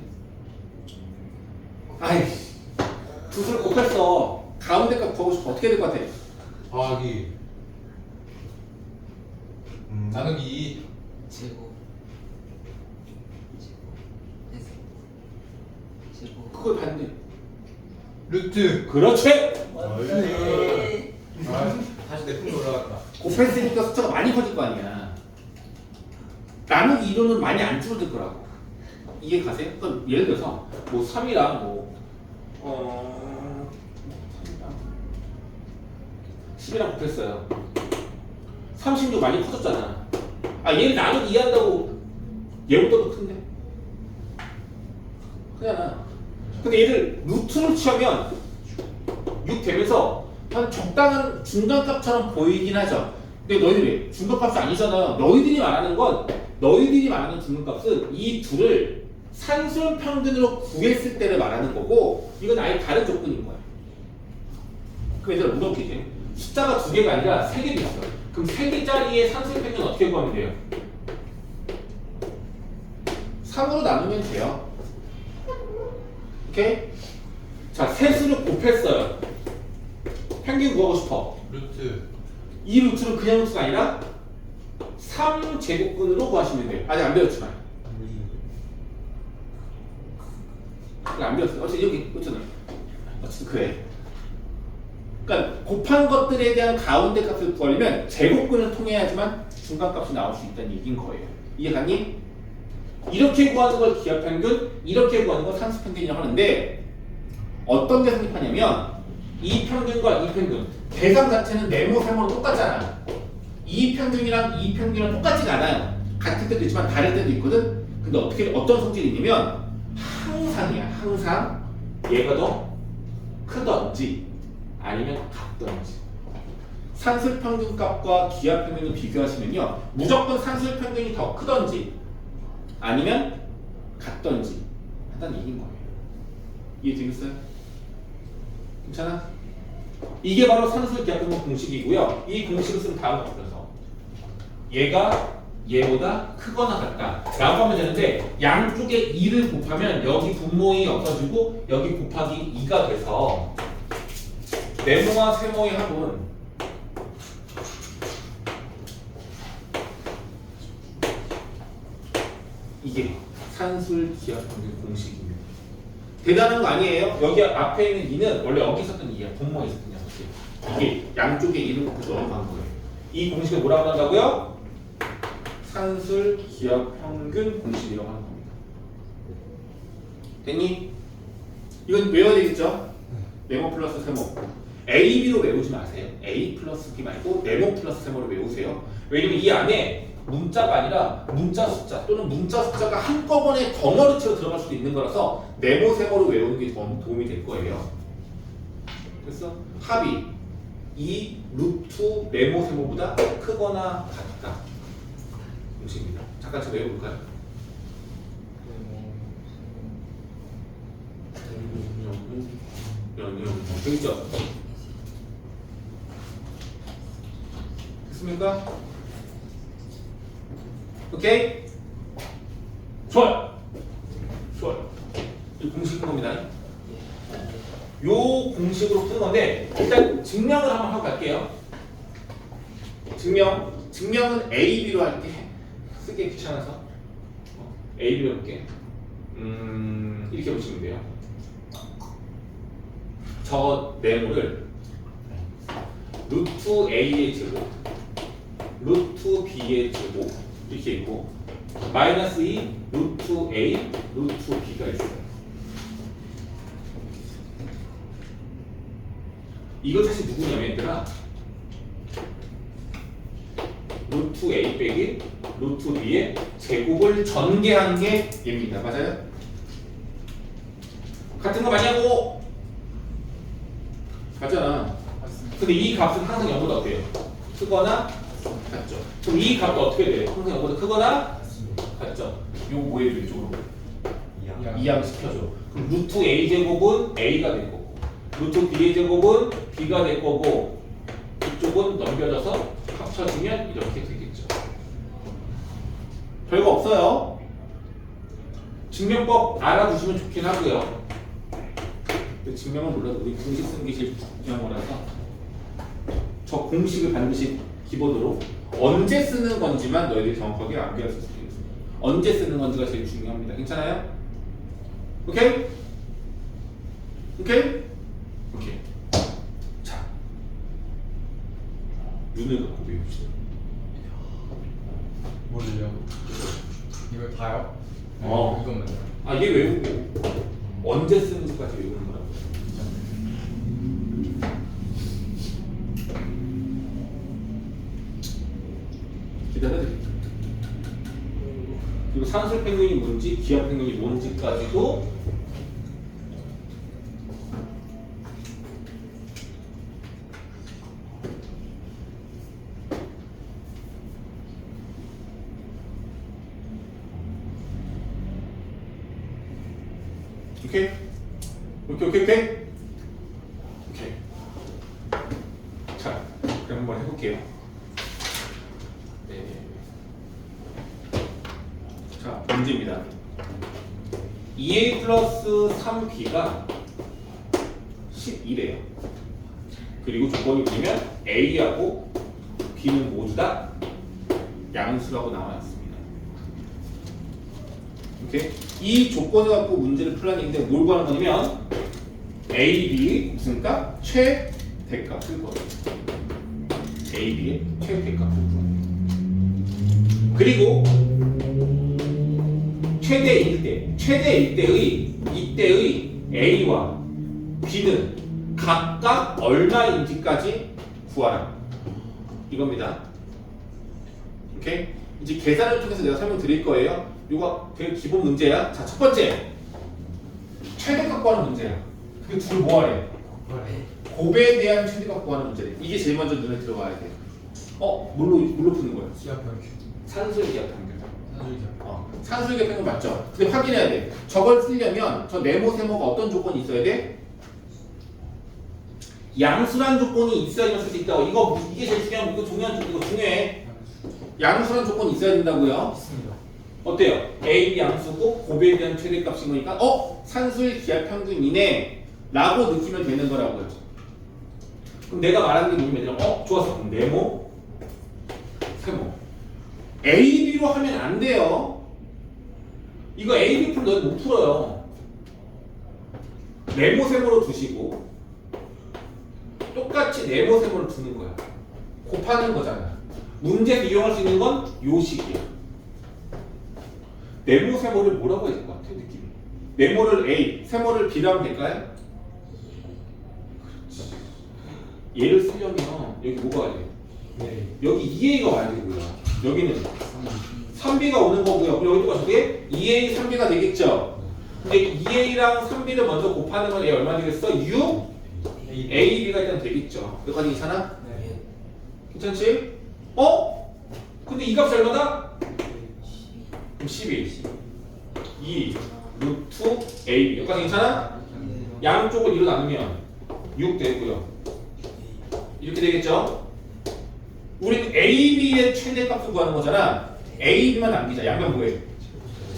아이씨. 두 수를 곱했어. 가운데 값 구하고 싶어. 어떻게 될 것 같아? 더하기. 나누기. 제곱 제곱 그걸 반대. 루트. 그렇지. 맞네. 아, 다시 내 품에 올라갔다. 곱했으니까 숫자가 많이 커질 거 아니야. 나누기 2로는 많이 안 줄어들 거라고. 이해 가세요? 그럼 예를 들어서 뭐 3이랑 뭐 10이랑 곱했어요. 36 많이 커졌잖아. 아 얘를 나누기 2 한다고 얘보다도 큰데? 크잖아. 근데 얘를 루트로 취하면 6 되면서 한 적당한 중간값처럼 보이긴 하죠. 근데 너희들이 중간값이 아니잖아. 너희들이 말하는 중간값은 이 둘을 산술 평균으로 구했을 때를 말하는 거고 이건 아예 다른 조건인 거야. 그럼 얘들아 물어볼게. 숫자가 두 개가 아니라 세 개도 있어. 그럼 세 개짜리의 산술 평균 어떻게 구하면 돼요? 3으로 나누면 돼요. 오케이? 자, 세수를 곱했어요. 평균 구하고 싶어. 루트. 이 루트는 그냥 루트가 아니라 3제곱근으로 구하시면 돼요. 아직 안 배웠지만. 안 배웠어요. 어쨌든 여기 어쨌든 그래. 그러니까 곱한 것들에 대한 가운데 값을 구하려면 제곱근을 통해야지만 중간값이 나올 수 있다는 얘기인 거예요. 이해가니? 이렇게 구하는 걸 기하평균, 이렇게 구하는 걸 산수평균이라고 하는데 어떤 데 성립하냐면 이 평균과 이 평균 대상 자체는 네모 세모로 똑같잖아. 이 평균이랑 이 평균이랑 똑같지가 않아요. 같을 때도 있지만 다를 때도 있거든. 근데 어떤 성질이 있냐면 항상이야. 항상 얘가 더 크던지 아니면 같던지. 산술평균값과 기하평균을 비교하시면요 무조건 산술평균이 더 크던지 아니면 같던지 한다는 얘기인 거예요. 이해되겠어요? 괜찮아? 이게 바로 산술 기하평균 공식이고요. 이 공식을 쓰면 다음과 같아서 얘가 얘보다 크거나 같다 라고 하면 되는데 양쪽에 2를 곱하면 여기 분모이 없어지고 여기 곱하기 2가 돼서 네모와 세모의 합은 이게 산술 기하평균 공식입니다. 대단한 거 아니에요? 여기 앞에 있는 2는 원래 여기 있었던 2야. 분모에 있었던 2야. 이게 양쪽에 2를 곱해서 넘어간 거예요. 이 공식을 뭐라고 한다고요? 산술 기하평균 공식이라고 하는 겁니다. 됐니? 이건 외워야 되겠죠? 네모 플러스 세모. A, B로 외우지 마세요. A 플러스 B 말고 네모 플러스 세모로 외우세요. 왜냐면 이 안에 문자가 아니라 문자 숫자 또는 문자 숫자가 한꺼번에 덩어리처럼 들어갈 수도 있는 거라서 네모 세모로 외우는 게 도움이 될 거예요. 그래서 합이 이 루트 네모 세모보다 크거나 같다 공식입니다. 잠깐 좀 외워볼까요? 되겠죠? 됐습니까? 오케이? 좋아요. 좋아요. 이 공식인 겁니다. 요 공식으로 푸는 건데 일단 증명을 한번 하고 갈게요. 증명은 A, B로 할게. 쓰기 귀찮아서 A, B로 할게. 이렇게 보시면 돼요. 저 네모를 루트 A의 제곱, 루트 B의 제곱 이렇게 있고 마이너스 2 루트 A, 루트 B가 있어요. 이거 사실 누구냐면 얘들아 루트 A 빼기 루트 B의 제곱을 전개한 게 얘입니다. 맞아요? 같은 거 많이 하고 맞잖아. 근데 이 값은 항상 0보다 어때요? 크거나 같죠. 그럼 이 값도 어떻게 돼요? 항상 0보다 크거나 같죠. 이거 뭐 해줘 이쪽으로? 이항시켜줘. 그럼 루트 A 제곱은 A가 될 거고 루트 B의 제곱은 B가 될 거고 이쪽은 넘겨져서 합쳐지면 이렇게 되겠죠. 별거 없어요. 증명법 알아두시면 좋긴 하고요. 증명을 몰라도 우리 공식 쓰는 게 제일 중요한 거라서 저 공식을 반드시 기본으로 언제 쓰는 건지만 너희들이 정확하게 암기할 수 있습니다. 언제 쓰는 건지가 제일 중요합니다. 괜찮아요? 오케이? 오케이? 오케이. 자, 눈을 갖고 배웁시다. 뭘요? 이걸 다요? 이것만. 아, 얘 외우고 언제 쓰는지까지 외우는 거라고. 기다려드릴게요. 그리고 산술평균이 뭔지 기하평균이 뭔지까지도 오케이? 오케이. 자, 그럼 한번 해볼게요. 네. 자, 문제입니다. 2a 플러스 3b가 12래요. 그리고 조건이 뭐냐면 A하고 B는 모두 다 양수라고 나와 있습니다. 오케이? 이 조건을 갖고 문제를 풀라는 얘기인데 뭘 구하는 거냐면 A, B 무슨 값? 최대값을 구하는 거예요. A, B의 최대값을 구하는 거예요. 그리고 최대일 때의 이때의 A와 B는 각각 얼마인지까지 구하라. 이겁니다. 오케이? 이제 계산을 통해서 내가 설명드릴 거예요. 이거 되게 기본 문제야. 자, 첫 번째 최대값 구하는 문제야. 그게 둘 뭐하래? 곱에 대한 최대값 구하는 문제래. 이게 제일 먼저 눈에 들어와야 돼. 뭘로 푸는 거야? 시합평균. 산술기압 평균. 산술기압. 산술기압 평균 맞죠? 근데 확인해야 돼. 저걸 쓰려면 저 네모 세모가 어떤 조건이 있어야 돼? 양수란 조건이 있어야만 쓸 수 있다. 이게 제일 중요한 이거 중요해. 양수란 조건이 있어야 된다고요. 있습니다. 어때요? A, B 양수고 곱에 대한 최대값인 거니까 산술 기압 평균이네 라고 느끼면 되는 거라고요. 그럼 내가 말하는 게 뭐냐면 좋았어. 그럼 네모 세모 A, B로 하면 안 돼요. 이거 A, B 풀 너희 못 풀어요. 네모 세모로 두시고 똑같이 네모 세모를 두는 거야. 곱하는 거잖아. 문제에서 이용할 수 있는 건 요 식이야. 네모 세모를 뭐라고 해야 될 것 같아 느낌이? 네모를 A, 세모를 B로 하면 될까요? 그렇지. 얘를 쓰려면 여기 뭐가 와야 돼? 네. 여기 2A가 와야 되고요. 여기는 3B가 오는 거고요. 그리고 여기가 저게 2A, 3B가 되겠죠? 근데 2A랑 3B를 먼저 곱하는 건 얘 얼마 되겠어? 6? A, B가 일단 되겠죠. 여기까지 괜찮아? 네. 괜찮지? 근데 이 값이 얼마다? 그럼 12 2 루트 AB 여기까지 괜찮아? 양쪽을 2로 나누면 6 되고요. 이렇게 되겠죠? 우리는 AB의 최대값을 구하는 거잖아. AB만 남기자. 양변 뭐해?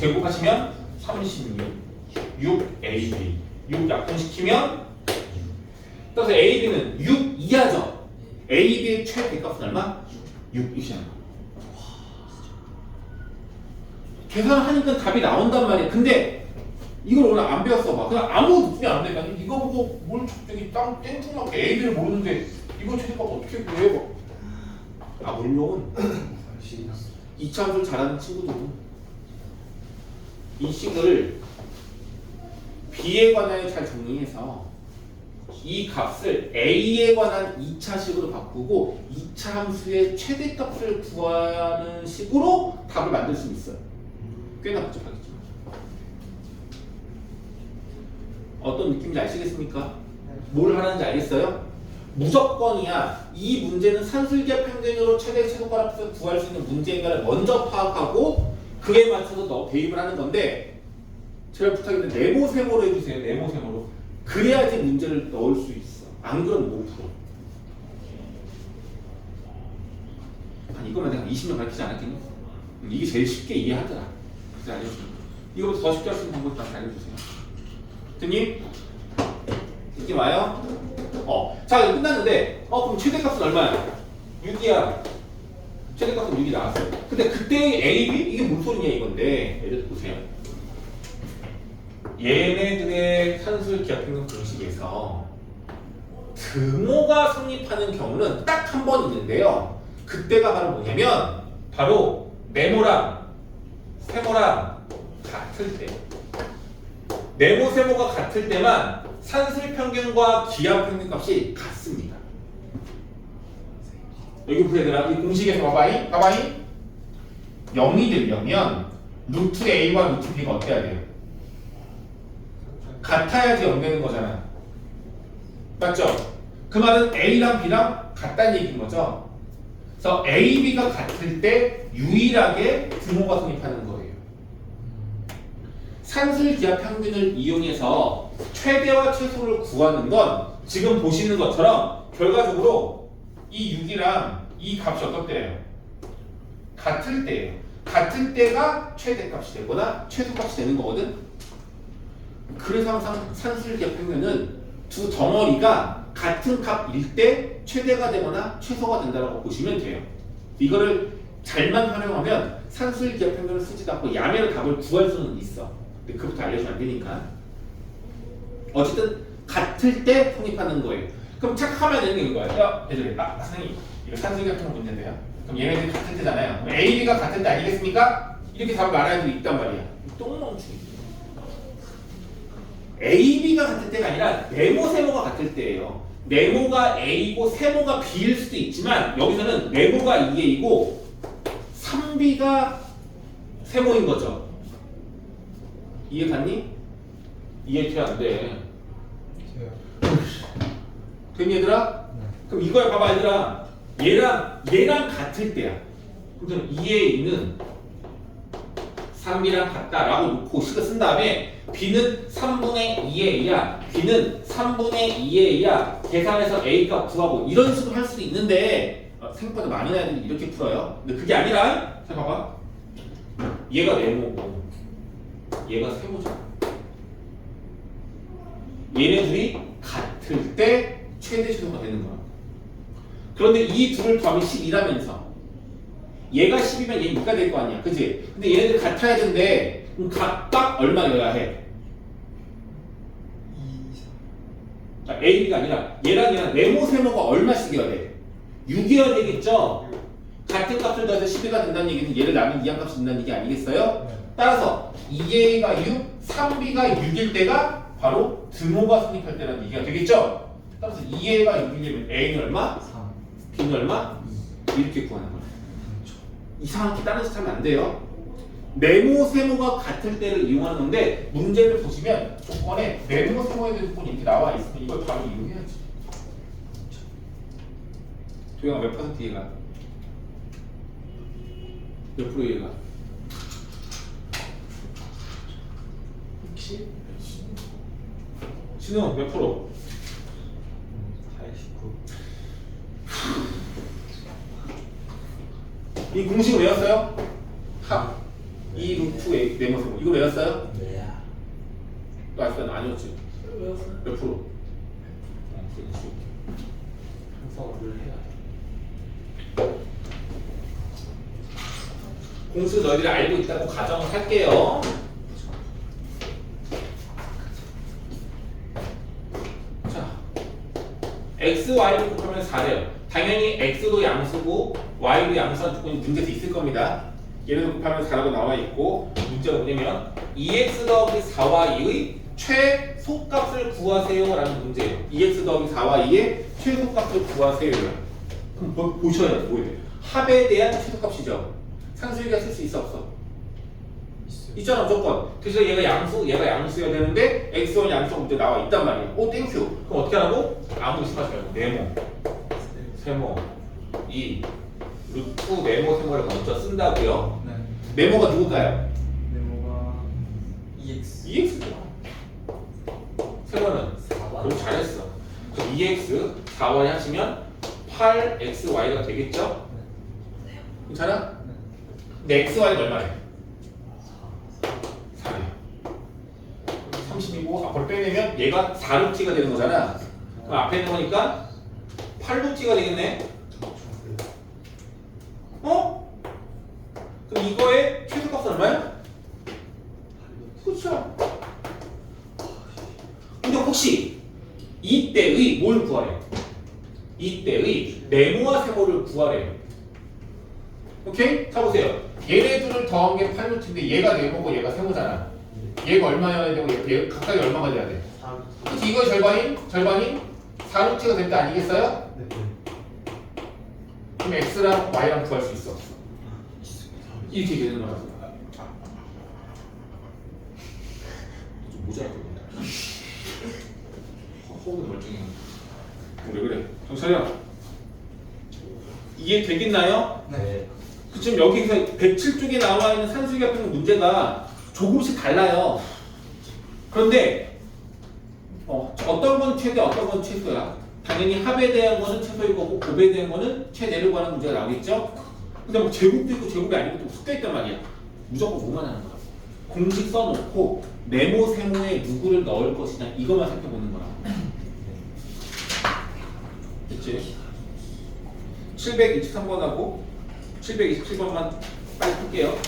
제곱하시면 36 6AB 6 약분시키면 따라서 AB는 6 이하죠. AB의 최대값은 얼마? 6 이하죠. 계산하니까 답이 나온단 말이야. 근데 이걸 오늘 안 배웠어 봐. 그냥 아무 느낌이 안 돼. 이거 보고 뭘 갑자기 땡뚱맞게 AB를 모르는데 이거 최대값 어떻게 구해? 물론 이차함수를 잘하는 친구들은 이 식을 B에 관하여 잘 정리해서 이 값을 A에 관한 2차식으로 바꾸고 2차 함수의 최대값을 구하는 식으로 답을 만들 수 있어요. 꽤나 복잡하겠죠. 어떤 느낌인지 아시겠습니까? 뭘 하는지 알겠어요? 무조건이야. 이 문제는 산술기압 평균으로 최대 최소값을 구할 수 있는 문제인가를 먼저 파악하고 그에 맞춰서 너 대입을 하는 건데 제가 부탁드리는데 네모 세모로 해주세요. 네모 세모로. 그래야지 문제를 넣을 수 있어. 안 그러면 못 풀어. 아니 이거만 내가 20년 가르치지 않았겠니? 이게 제일 쉽게 이해하더라. 그래서 알려주세요. 이거보다 더 쉽게 할 수 있는 방법 다시 알려주세요. 됐니? 느낌 와요? 자 이거 끝났는데 그럼 최대값은 얼마야? 6이야. 최대값은 6이 나왔어요. 근데 그때의 A, B? 이게 뭔 소리냐 이건데 예를 들어 보세요. 얘네들의 산술기압평균 공식에서 등호가 성립하는 경우는 딱 한 번 있는데요. 그때가 바로 뭐냐면 바로 네모랑 세모랑 같을 때. 네모 세모가 같을 때만 산술평균과 기압평균 값이 같습니다. 여기 보세요 얘들아. 이 공식에서 봐봐잉 0이 되려면 루트 A와 루트 B가 어때야 돼요? 같아야지 0 되는 거잖아. 맞죠? 그 말은 A랑 B랑 같다는 얘기인 거죠. 그래서 A, B가 같을 때 유일하게 등호가 성립하는 거예요. 산술기압 평균을 이용해서 최대와 최소를 구하는 건 지금 보시는 것처럼 결과적으로 이 6이랑 이 값이 어떻대요? 같을 때예요. 같을 때가 최대값이 되거나 최소값이 되는 거거든. 그래서 항상 산술기압 평균은 두 덩어리가 같은 값일 때 최대가 되거나 최소가 된다고 보시면 돼요. 이거를 잘만 활용하면 산술 기하 평균을 쓰지도 않고 야매로 답을 구할 수는 있어. 근데 그것부터 알려주면 안 되니까. 어쨌든 같을 때 성립하는 거예요. 그럼 착하면 되는 게 이거예요. 야, 얘들, 선생님, 이거 산술 기하 평균 문제인데요. 그럼 얘네들이 같을 때잖아요. 그럼 A, B가 같을 때 아니겠습니까? 이렇게 답을 말하는 애들이 있단 말이야. 똥멍충이. A, B가 같을 때가 아니라 네모, 세모가 같을 때예요. 네모가 A고 세모가 B일 수도 있지만 여기서는 네모가 2A이고 3B가 세모인 거죠. 이해 갔니? 이해 돼 안 돼? 됐니 얘들아? 그럼 이거야 봐봐 얘들아. 얘랑 같을 때야. 그럼 2A는 3B랑 같다라고 놓고 식을 쓴 다음에 B는 3분의 2A야. B는 3분의 2A야. 계산해서 A 값 구하고 이런 식으로 할 수도 있는데 생각보다 많은 애들이 이렇게 풀어요. 근데 그게 아니라 자 봐봐. 얘가 네모고 얘가 세모잖아. 얘네 둘이 같을 때 최대 최소가 되는 거야. 그런데 이 둘을 더하면 12라면서 얘가 10이면 얘 6가 될 거 아니야. 그치? 근데 얘네들 같아야 되는데 그럼 각각 얼마여야 해? 2, 4. A, B가 아니라 얘랑 네모 세모가 얼마씩이어야 돼? 6이어야 되겠죠? 같은 값을 더해서 12가 된다는 얘기는 얘를 나누면 이항값이 된다는 얘기 아니겠어요? 따라서 2A가 6, 3B가 6일 때가 바로 등호가 성립할 때라는 얘기가 되겠죠? 따라서 2A가 6이려면 A는 얼마? 3. B는 얼마? 이렇게 구하는 거예요. 이상하게 다른 짓 하면 안 돼요. 네모, 세모가 같을 때를 이용하는 건데 문제를 보시면 조건에 네모, 세모에 대한 조건이 이렇게 나와 있으면 이걸 바로 이용해야지. 도영아 몇 퍼센트 얘가? 몇 프로 얘가? 60? 신우 몇 프로? 89. 이 공식 외웠어요? 합 2 루트 A 네모 세모 이거 외웠어요? 네. 또 아직도 아니었지? 외웠어요. 몇 프로? 그렇지. 분석을 해야 돼. 공수 너희들이 알고 있다고 가정을 할게요. 자, x, y를 곱하면 4래요. 당연히 x도 양수고 y도 양수한 조건이 문제에서 있을 겁니다. 얘를 곱하면 4라고 나와 있고 문제가 뭐냐면 2x 더하기 4y의 최소값을 구하세요 라는 문제예요. 2x 더하기 4y의 최소값을 구하세요. 그럼 보셔야 돼. 뭐예요? 합에 대한 최소값이죠. 상수유기가 쓸 수 있어 없어? 있어요. 있잖아 무조건. 그래서 얘가 양수여야 되는데 x1 양수가 문제 나와 있단 말이야. 오 땡큐. 그럼 어떻게 하라고? 아무 생각하지 말고 네모, 세모, 2 루트 네모 세모를 먼저 쓴다고요. 네. 네모가 누굴까요? 네모가 EX. 2x죠. 세모는 4번. 그럼 잘했어. 그럼 2x 4y 하시면 8xy가 되겠죠? 괜찮아? 근데 xy는 얼마래? 4래. 30이고 앞으로 빼내면 얘가 4루트가 되는 거잖아. 그럼 앞에 있는 거니까 8루트가 되겠네. 어? 그럼 이거의 최소값은 얼마야? 그렇죠. 근데 혹시 이때의 뭘 구하래? 이때의 네모와 세모를 구하래요. 오케이? 자 보세요. 얘네 둘을 더한 게 8루트인데 얘가 네모고 얘가 세모잖아. 얘가 얼마여야 되고 얘 각각이 얼마가 돼야 돼? 4. 그치? 이거 절반이 4루트가 될 때 아니겠어요? 네. 그럼 x랑 y랑 구할 수 있어. 이렇게 되는 거라고. 좀 모자랄 것 같아. 호흡은 멀쩡해. 왜 그래? 정찰이야. 이해 되겠나요? 네. 지금 여기서 107쪽에 나와 있는 산수기 같은 문제가 조금씩 달라요. 그런데 어떤 건 최대, 어떤 건 최소야. 당연히 합에 대한 거는 최소일 거고 곱에 대한 거는 최대를 구하는 문제가 나오겠죠. 근데 뭐 제곱도 있고 제곱이 아니고 또 숫자 있단 말이야. 무조건 뭐만 하는 거야. 공식 써놓고 네모 세모에 누구를 넣을 것이냐 이것만 살펴보는 거야. 그치? 723번하고 727번만 빨리 풀게요.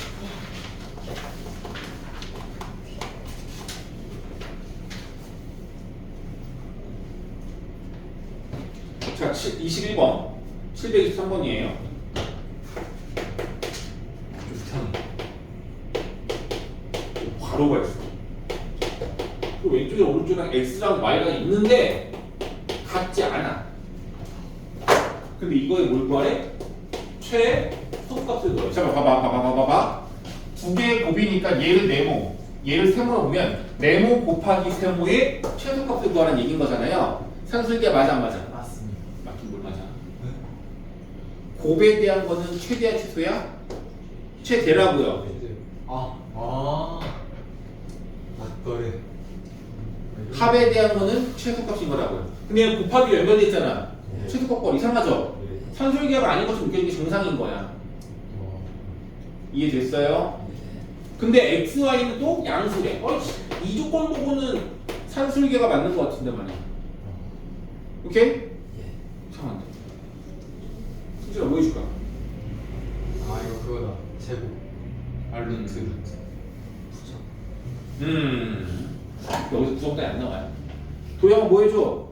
자, 21번 723번이에요. 바로가 있어. 그 왼쪽에 오른쪽에 X랑 Y가 있는데 같지 않아. 근데 이거에 뭘 구하래? 최소값을 구하래. 잠깐 봐봐. 두 개의 곱이니까 얘를 네모, 얘를 세모로 보면 네모 곱하기 세모의 최소값을 구하라는 얘기인 거잖아요. 산술기가 맞아 안 맞아? 맞습니다. 맞긴 뭘 맞아? 곱에 대한 거는 최대야 최소야? 최대라고요. 맞거래. 합에 대한 거는 최소값인 거라고요. 근데 곱하기 연결돼 있잖아. 최소값과 이상하죠? 산술기가 아닌 것처럼 느껴지는 게 정상인 거야. 이해됐어요? 근데 x, y는 또 양수래. 이 조건 보고는 산술기가 맞는 것 같은데 말이야. 오케이? 이상한데. 수지가 뭐 해줄까? 이거 그거다. 제곱. 알루트. 여기서 구성까지 안 나와요. 도영아 뭐 해줘?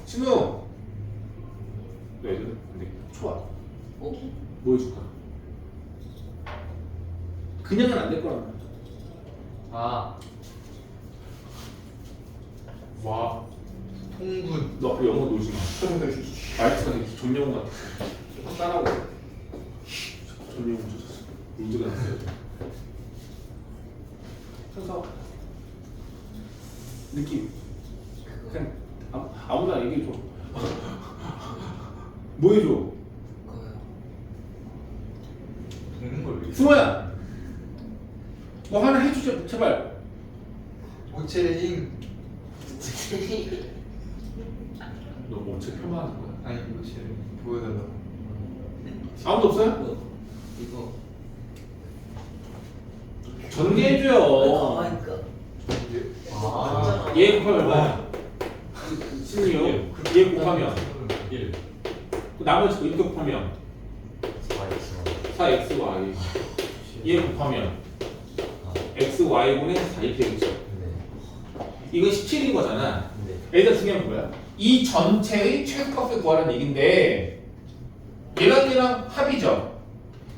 신우. 왜 이래? 근데 좋아. 어? 뭐 해줄까? 그냥은 안 될 거란 말이야. 와. 통분. 너 앞으로 영어 놀지 마. 말투가 되게 전영웅 같아. 좀 따라오고. 전영웅 줬었어. 울드가 났어요. 그래서 느낌. 그냥 아무나 얘기해줘. 뭐 해줘? 그거요. 되는 걸로. 승호야. 뭐 하나 해주자 제발. 오체인. 너 뭔지 폄하하는 거야? 아니 오체인 보여달라고. 아무도 없어요? 이거. 전개해줘요. 가만히 있까. 얘 곱하면 얼마야? 16. 얘 곱하면 1. 나머지 거 이렇게 곱하면 4xy. 얘 곱하면 xy분의 4 이렇게 되겠죠. 이건 17인 거잖아. 얘가 중요한 건 뭐야? 이 전체의 최소값을 구하라는 얘긴데 얘랑 얘랑 합이죠.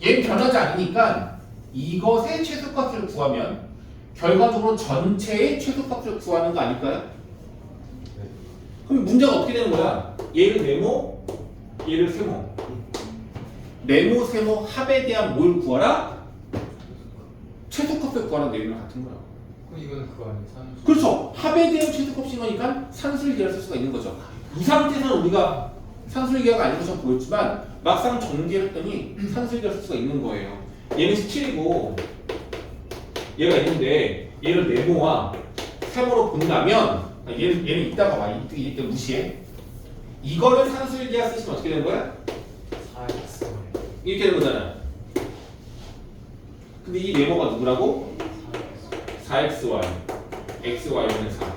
얘는 변하지 않으니까 이것의 최소값을 구하면 결과적으로 전체의 최소값을 구하는 거 아닐까요? 그럼 문제가 어떻게 되는 거야? 얘를 네모, 얘를 세모. 네모, 세모 합에 대한 뭘 구하라? 최소값을 구하라는 내용이랑 같은 거야. 그럼 이거는 그거 아니야? 산수. 그렇죠. 합에 대한 최소값인 거니까 산술기를 쓸 수가 있는 거죠. 이 상태에서는 우리가 산술기가 아닌 것처럼 보였지만 막상 전개를 했더니 산술기를 쓸 수가 있는 거예요. 얘는 17이고 얘가 있는데 얘를 네모와 세모로 본다면 얘는 이따가 와. 이때 무시해. 이거를 산술기가 쓰시면 어떻게 되는 거야? 4x. 이렇게 되는 거잖아. 근데 이 네모가 누구라고? 4xy xy분의 4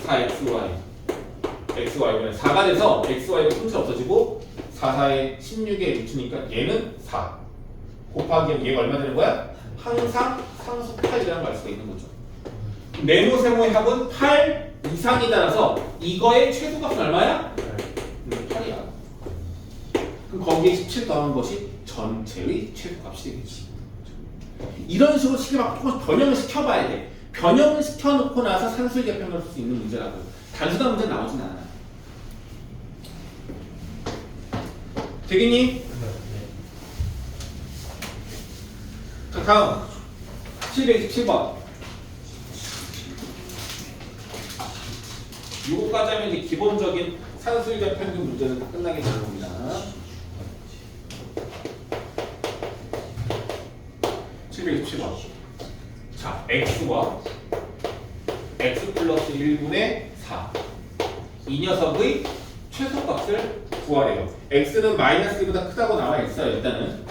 4xy xy분의 4가 돼서 xy가 순차 없어지고 4, 4에 16에 6주니까 얘는 4 곱하기 얘가 얼마 되는 거야? 항상 상수 8이라는 걸 알 수가 있는 거죠. 네모 세모의 합은 8 이상이 따라서 이거의 최소값은 얼마야? 8이야. 그럼 거기에 17 더한 것이 전체의 최소값이 되겠지. 이런 식으로 식을 막 조금씩 변형을 시켜봐야 돼. 변형을 시켜놓고 나서 산술 개편을 쓸 수 있는 문제라고. 단순한 문제 나오진 않아. 되겠니? 자, 다음 727번. 요거까지 하면 이제 기본적인 산술적 평균 문제는 다 끝나게 되는 겁니다. 자, x와 x 플러스 1분의 4. 이 녀석의 최소값을 구하래요. x는 마이너스 1보다 크다고 나와 있어요. 일단은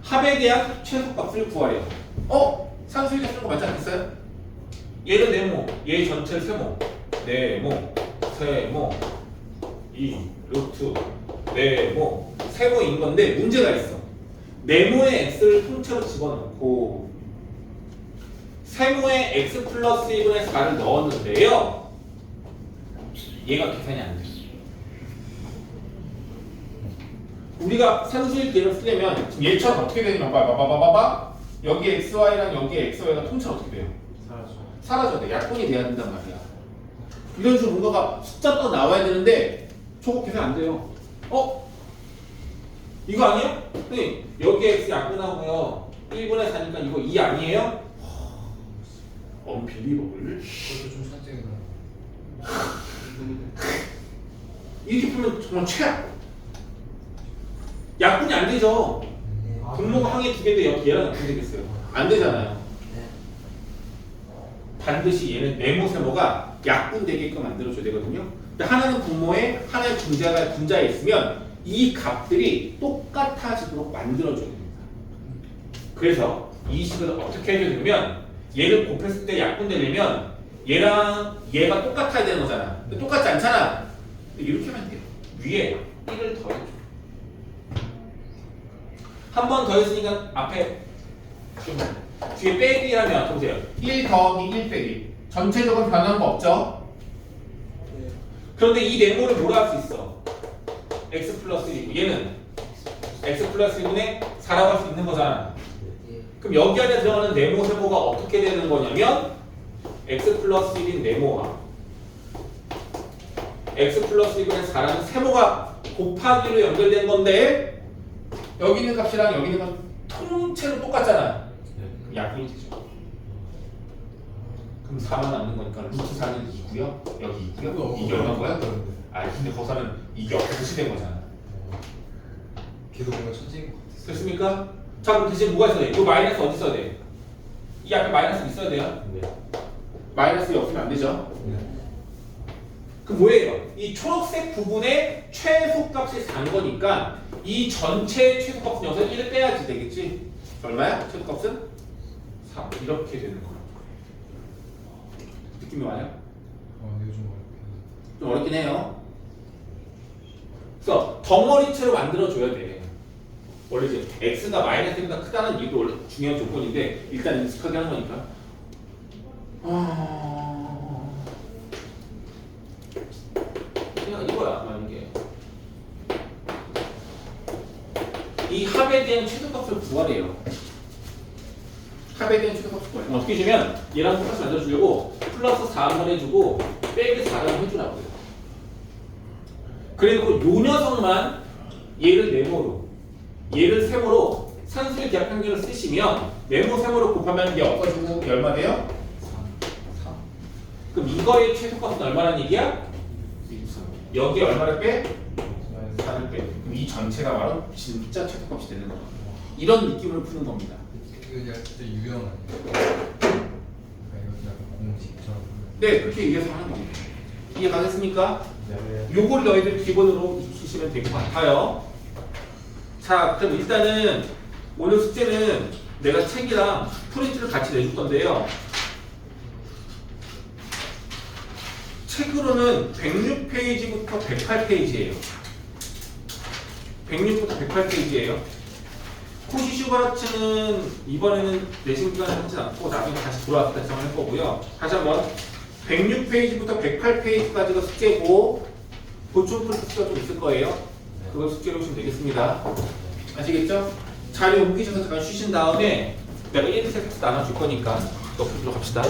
합에 대한 최소값을 구하래요. 산술기 쓰는 거 맞지 않겠어요? 얘는 네모, 얘 전체 세모, 네모, 세모, 2 루트 네모 세모인 건데 문제가 있어. 네모의 x를 통째로 집어넣고 세모의 x 플러스 1분의 4를 넣었는데요. 얘가 계산이 안 돼. 우리가 산수의 기회를 쓰려면 지금 얘처럼 어떻게 되냐면 봐봐 여기 xy랑 여기 xy가 통째로 어떻게 돼요? 사라져. 사라져야 돼. 약분이 돼야 된단 말이야. 이런 식으로 뭔가가 숫자 떠 나와야 되는데 저거 계산 안 돼요. 이거 아니에요? 네. 여기 x 약분하고요 1분의 4니까 이거 2 아니에요? 언빌리버블. 그것도 좀 산책이다. 이렇게 풀면 정말 최악. 약분이 안 되죠. 분모가 항에 두 개인데 여기 얘랑 어떻게 되겠어요? 안 되잖아요. 네. 반드시 얘는 네모 세모가 약분되게끔 만들어줘야 되거든요. 근데 하나는 분모에 하나의 분자에 있으면 이 값들이 똑같아지도록 만들어줘야 됩니다. 그래서 이 식을 어떻게 해줘야 되냐면 얘를 곱했을 때 약분되려면 얘랑 얘가 똑같아야 되는 거잖아. 근데 똑같지 않잖아. 이렇게 하면 돼요. 위에 1을 더해줘. 한 번 더했으니까 앞에 좀 뒤에 빼기라면 보세요. 1 더하기 1 빼기. 전체적으로 변한 거 없죠? 그런데 이 네모를 뭐라 할 수 있어? x 플러스 1이고 얘는 x 플러스 1분의 4라고 할 수 있는 거잖아. 그럼 여기 안에 들어가는 네모 세모가 어떻게 되는 거냐면 x 플러스 1인 네모와 x 플러스 1분의 4라는 세모가 곱하기로 연결된 건데 여기 있는 값이랑 여기 있는 값 통째로 똑같잖아. 약분이 되죠. 그럼 4만 남는 거니까 루트 4는 2고요. 여기 2고요. 이게 얼마인 거야? 아니 근데 거기서는 이게 없이 된 거잖아. 걔도 뭔가 천재인 것 같아. 됐습니까? 자 그럼 대신 뭐가 있어야 돼? 이 마이너스 어디 있어야 돼? 이 앞에 마이너스 있어야 돼요? 마이너스 없으면 안 되죠? 그럼 뭐예요? 이 초록색 부분의 최소값이 4인 거니까 이 전체 최소값은 여기서 1을 빼야지 되겠지? 얼마야? 최소값은? 3 이렇게 되는 거야. 느낌이 와요? 이거 좀 어렵긴 좀 어렵긴 해요. 그래서 덩어리체로 만들어줘야 돼. 원래 이제 x가 마이너스 1보다 크다는 이유도 원래 중요한 조건인데 일단 인식하게 하는 거니까. 그냥 이거야 만약에 이 합에 대한 최소값을 구하래요. 합에 대한 최소값을 구하래요. 그럼 어떻게 주면 얘랑 똑같이 만들어주려고 플러스 4 한번 해주고 빼기 4를 해주라고요. 그래놓고 요 녀석만 얘를 네모로 얘를 세모로 산수의 대합 평균을 쓰시면 네모 세모로 곱하면 이게 없어지고 얼마 돼요? 3. 그럼 이거의 최소값은 얼마란 얘기야? 23. 여기에 얼마를 빼? 4를 빼. 그럼 이 전체가 바로 진짜 최소값이 되는 거야. 이런 느낌으로 푸는 겁니다. 이거 약간 진짜 유형 아니야? 이거 약간 공식처럼. 네, 그렇게 이해해서 하는 겁니다. 이해가겠습니까? 네. 요걸 너희들 기본으로 익히시면 될 것 같아요. 자, 그럼 일단은 오늘 숙제는 내가 책이랑 프린트를 같이 내줄 건데요. 책으로는 106페이지부터 108페이지예요. 106부터 108페이지예요. 코시 슈바르츠는 이번에는 내신 기간을 하지 않고 나중에 다시 돌아와서 달성을 할 거고요. 다시 한번 106페이지부터 108페이지까지가 숙제고 보충 풀 숙제가 좀 있을 거예요. 그걸 숙제로 하시면 되겠습니다. 아시겠죠? 자리에 옮기셔서 잠깐 쉬신 다음에 내가 1, 2, 3 나눠줄 거니까 또 보도록 합시다.